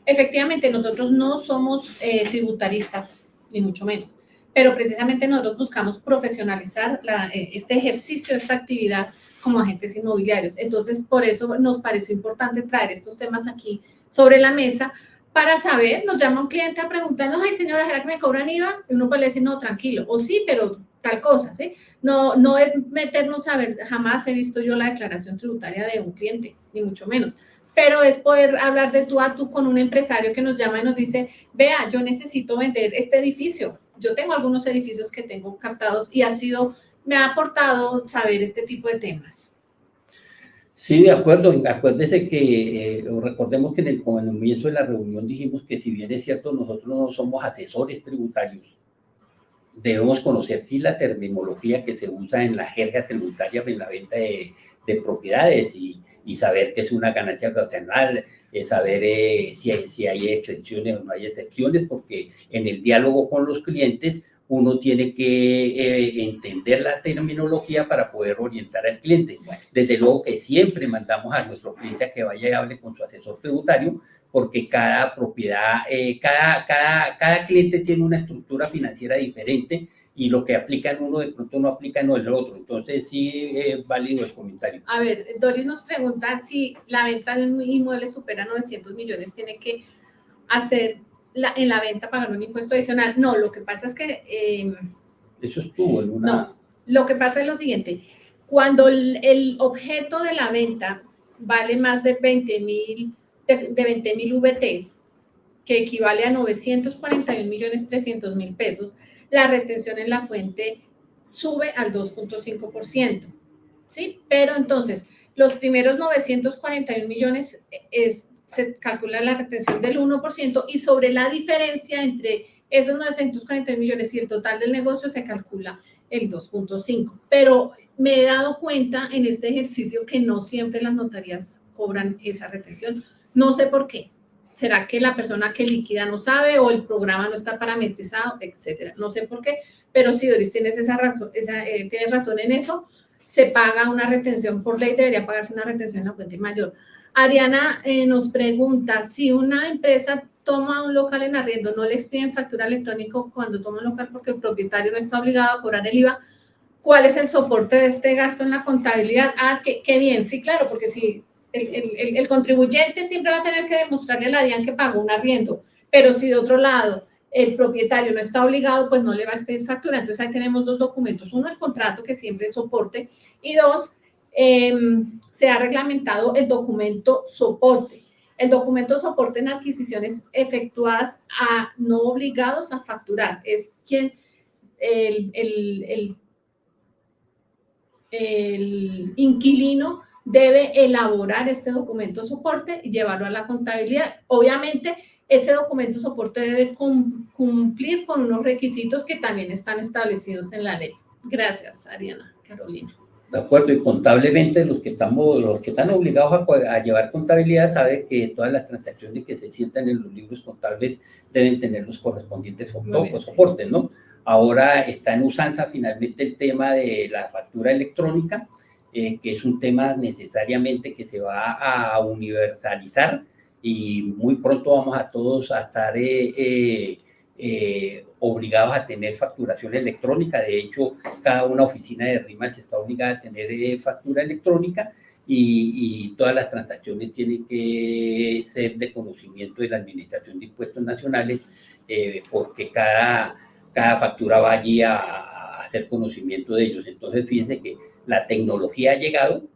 Efectivamente, nosotros no somos tributaristas, ni mucho menos, pero precisamente nosotros buscamos profesionalizar este ejercicio, esta actividad como agentes inmobiliarios. Entonces, por eso nos pareció importante traer estos temas aquí sobre la mesa para saber. Nos llama un cliente a preguntarnos: ay, señora, ¿será que me cobran IVA? Y uno puede decir: no, tranquilo, o sí, pero tal cosa, ¿sí? No es meternos a ver. Jamás he visto yo la declaración tributaria de un cliente, ni mucho menos, pero es poder hablar de tú a tú con un empresario que nos llama y nos dice: vea, yo necesito vender este edificio. Yo tengo algunos edificios que tengo captados y me ha aportado saber este tipo de temas. Sí, de acuerdo. Acuérdese que recordemos que en el comienzo de la reunión dijimos que si bien es cierto, nosotros no somos asesores tributarios, debemos conocer sí la terminología que se usa en la jerga tributaria en la venta de propiedades y saber qué es una ganancia ocasional, saber si hay excepciones o no hay excepciones, porque en el diálogo con los clientes uno tiene que entender la terminología para poder orientar al cliente. Desde luego que siempre mandamos a nuestro cliente a que vaya y hable con su asesor tributario, porque cada propiedad, cada cliente tiene una estructura financiera diferente y lo que aplica en uno de pronto no aplica en el otro. Entonces sí es válido el comentario. A ver, Doris nos pregunta si la venta de un inmueble supera 900 millones, ¿tiene que hacer en la venta pagar un impuesto adicional? No, lo que pasa es que... eso estuvo en una... No, lo que pasa es lo siguiente. Cuando el objeto de la venta vale más de 20.000 VTs, que equivale a 941.300.000 pesos, la retención en la fuente sube al 2.5%, ¿sí? Pero entonces, los primeros 941 millones se calcula la retención del 1% y sobre la diferencia entre esos 941 millones y el total del negocio se calcula el 2.5%. Pero me he dado cuenta en este ejercicio que no siempre las notarías cobran esa retención. No sé por qué. ¿Será que la persona que liquida no sabe o el programa no está parametrizado, etcétera? No sé por qué, pero si Doris tienes esa razón, tienes razón en eso, se paga una retención por ley, debería pagarse una retención en la fuente mayor. Ariana nos pregunta, si una empresa toma un local en arriendo, ¿no le expiden factura electrónica cuando toma un local porque el propietario no está obligado a cobrar el IVA? ¿Cuál es el soporte de este gasto en la contabilidad? Ah, qué bien, sí, claro, porque si el contribuyente siempre va a tener que demostrarle a la DIAN que pagó un arriendo, pero si de otro lado el propietario no está obligado, pues no le va a expedir factura. Entonces ahí tenemos dos documentos. Uno, el contrato, que siempre es soporte, y dos, se ha reglamentado el documento soporte. El documento soporte en adquisiciones efectuadas a no obligados a facturar. Es quien el inquilino debe elaborar este documento soporte y llevarlo a la contabilidad. Obviamente, ese documento soporte debe cumplir con unos requisitos que también están establecidos en la ley. Gracias, Ariana. Carolina. De acuerdo, y contablemente los que están obligados a llevar contabilidad saben que todas las transacciones que se sientan en los libros contables deben tener los correspondientes soportes, ¿no? Ahora está en usanza finalmente el tema de la factura electrónica, que es un tema necesariamente que se va a universalizar y muy pronto vamos a todos a estar obligados a tener facturación electrónica. De hecho, cada una oficina de RIMAX está obligada a tener factura electrónica y todas las transacciones tienen que ser de conocimiento de la Administración de Impuestos Nacionales, porque cada factura va allí a hacer conocimiento de ellos. Entonces, fíjense que la tecnología ha llegado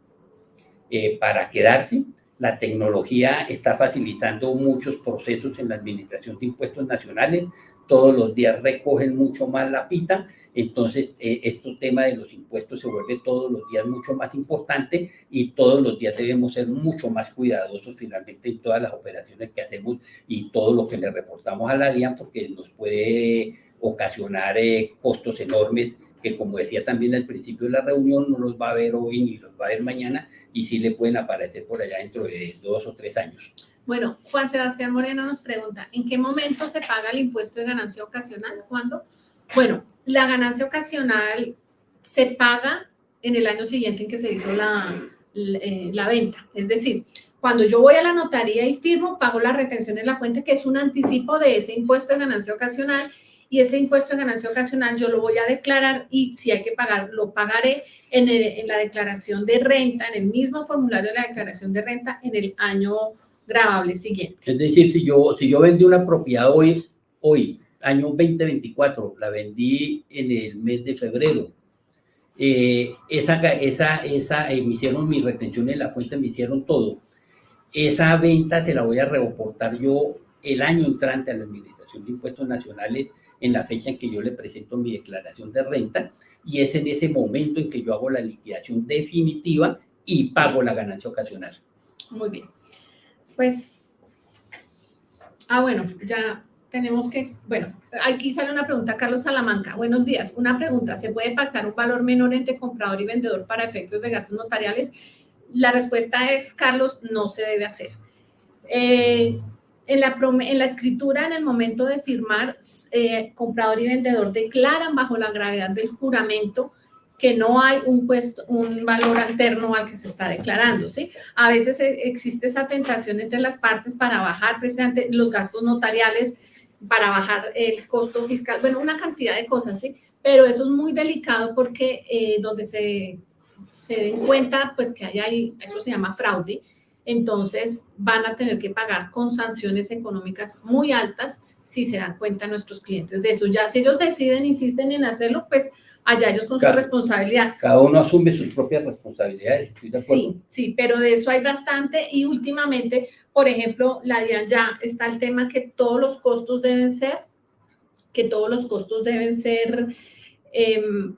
para quedarse. La tecnología está facilitando muchos procesos en la Administración de Impuestos Nacionales. Todos los días recogen mucho más la pita. Entonces, este tema de los impuestos se vuelve todos los días mucho más importante y todos los días debemos ser mucho más cuidadosos finalmente en todas las operaciones que hacemos y todo lo que le reportamos a la DIAN, porque nos puede ocasionar costos enormes que, como decía también al principio de la reunión, no los va a ver hoy ni los va a ver mañana y sí le pueden aparecer por allá dentro de 2 o 3 años. Bueno, Juan Sebastián Moreno nos pregunta, ¿en qué momento se paga el impuesto de ganancia ocasional? ¿Cuándo? Bueno, la ganancia ocasional se paga en el año siguiente en que se hizo la venta. Es decir, cuando yo voy a la notaría y firmo, pago la retención en la fuente, que es un anticipo de ese impuesto de ganancia ocasional, y ese impuesto de ganancia ocasional yo lo voy a declarar y si hay que pagar, lo pagaré en la declaración de renta, en el mismo formulario de la declaración de renta, en el año gravable siguiente. Es decir, si yo vendí una propiedad hoy, año 2024, la vendí en el mes de febrero, me hicieron mi retención en la fuente, me hicieron todo. Esa venta se la voy a reportar yo el año entrante a la Administración de Impuestos Nacionales en la fecha en que yo le presento mi declaración de renta, y es en ese momento en que yo hago la liquidación definitiva y pago la ganancia ocasional. Muy bien. Pues, bueno, ya tenemos que, bueno, aquí sale una pregunta, Carlos Salamanca. Buenos días. Una pregunta, ¿se puede pactar un valor menor entre comprador y vendedor para efectos de gastos notariales? La respuesta es, Carlos, no se debe hacer. En la escritura, en el momento de firmar, comprador y vendedor declaran bajo la gravedad del juramento que no hay un valor alterno al que se está declarando, ¿sí? A veces existe esa tentación entre las partes para bajar precisamente los gastos notariales, para bajar el costo fiscal, bueno, una cantidad de cosas, ¿sí? Pero eso es muy delicado porque donde se den cuenta, pues que hay ahí, eso se llama fraude, entonces van a tener que pagar con sanciones económicas muy altas si se dan cuenta nuestros clientes de eso. Ya si ellos deciden, insisten en hacerlo, pues allá ellos con su responsabilidad. Cada uno asume sus propias responsabilidades, ¿estoy de acuerdo? Sí, sí, pero de eso hay bastante y últimamente, por ejemplo, la DIAN ya está el tema que todos los costos deben ser,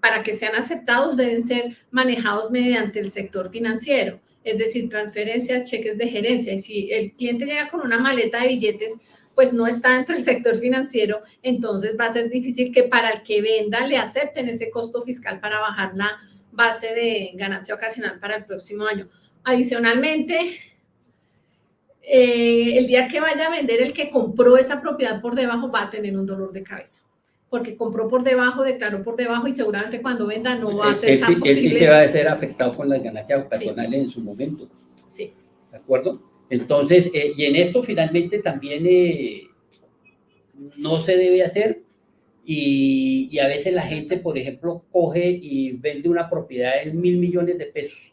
para que sean aceptados, deben ser manejados mediante el sector financiero, es decir, transferencias, cheques de gerencia. Y si el cliente llega con una maleta de billetes, pues no está dentro del sector financiero, entonces va a ser difícil que para el que venda le acepten ese costo fiscal para bajar la base de ganancia ocasional para el próximo año. Adicionalmente, el día que vaya a vender, el que compró esa propiedad por debajo va a tener un dolor de cabeza, porque compró por debajo, declaró por debajo y seguramente cuando venda no va a ser tan posible. Él sí se va a ser afectado con las ganancias ocasionales en su momento. Sí. ¿De acuerdo? Entonces, y en esto finalmente también no se debe hacer y a veces la gente, por ejemplo, coge y vende una propiedad en 1.000 millones de pesos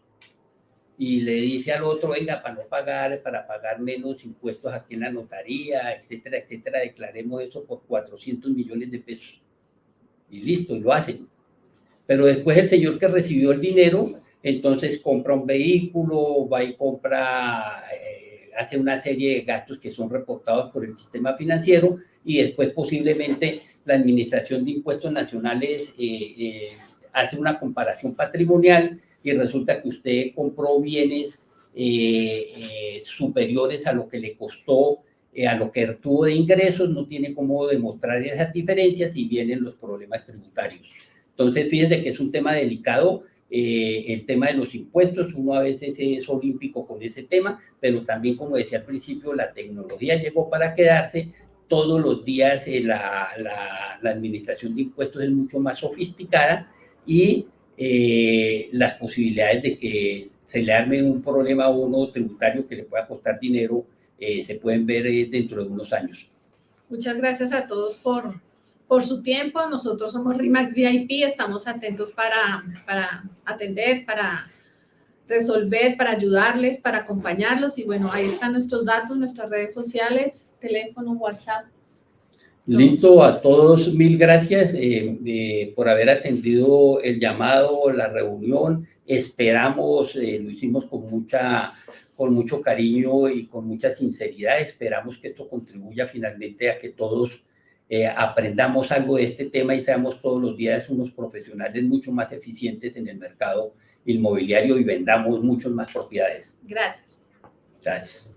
y le dice al otro, venga, para pagar menos impuestos aquí en la notaría, etcétera, etcétera, declaremos eso por 400 millones de pesos. Y listo, lo hacen. Pero después el señor que recibió el dinero, entonces compra un vehículo, va y compra, hace una serie de gastos que son reportados por el sistema financiero y después posiblemente la Administración de Impuestos Nacionales hace una comparación patrimonial y resulta que usted compró bienes superiores a lo que le costó, a lo que tuvo de ingresos, no tiene cómo demostrar esas diferencias y vienen los problemas tributarios. Entonces, fíjense que es un tema delicado, el tema de los impuestos, uno a veces es olímpico con ese tema, pero también, como decía al principio, la tecnología llegó para quedarse. Todos los días la administración de impuestos es mucho más sofisticada y las posibilidades de que se le arme un problema a uno tributario que le pueda costar dinero se pueden ver dentro de unos años. Muchas gracias a todos por su tiempo. Nosotros somos RE/MAX VIP, estamos atentos para atender, para resolver, para ayudarles, para acompañarlos. Y bueno, ahí están nuestros datos, nuestras redes sociales, teléfono, WhatsApp. Listo, a todos mil gracias por haber atendido el llamado, la reunión. Esperamos, lo hicimos con mucho cariño y con mucha sinceridad. Esperamos que esto contribuya finalmente a que todos aprendamos algo de este tema y seamos todos los días unos profesionales mucho más eficientes en el mercado inmobiliario y vendamos muchas más propiedades. Gracias. Gracias.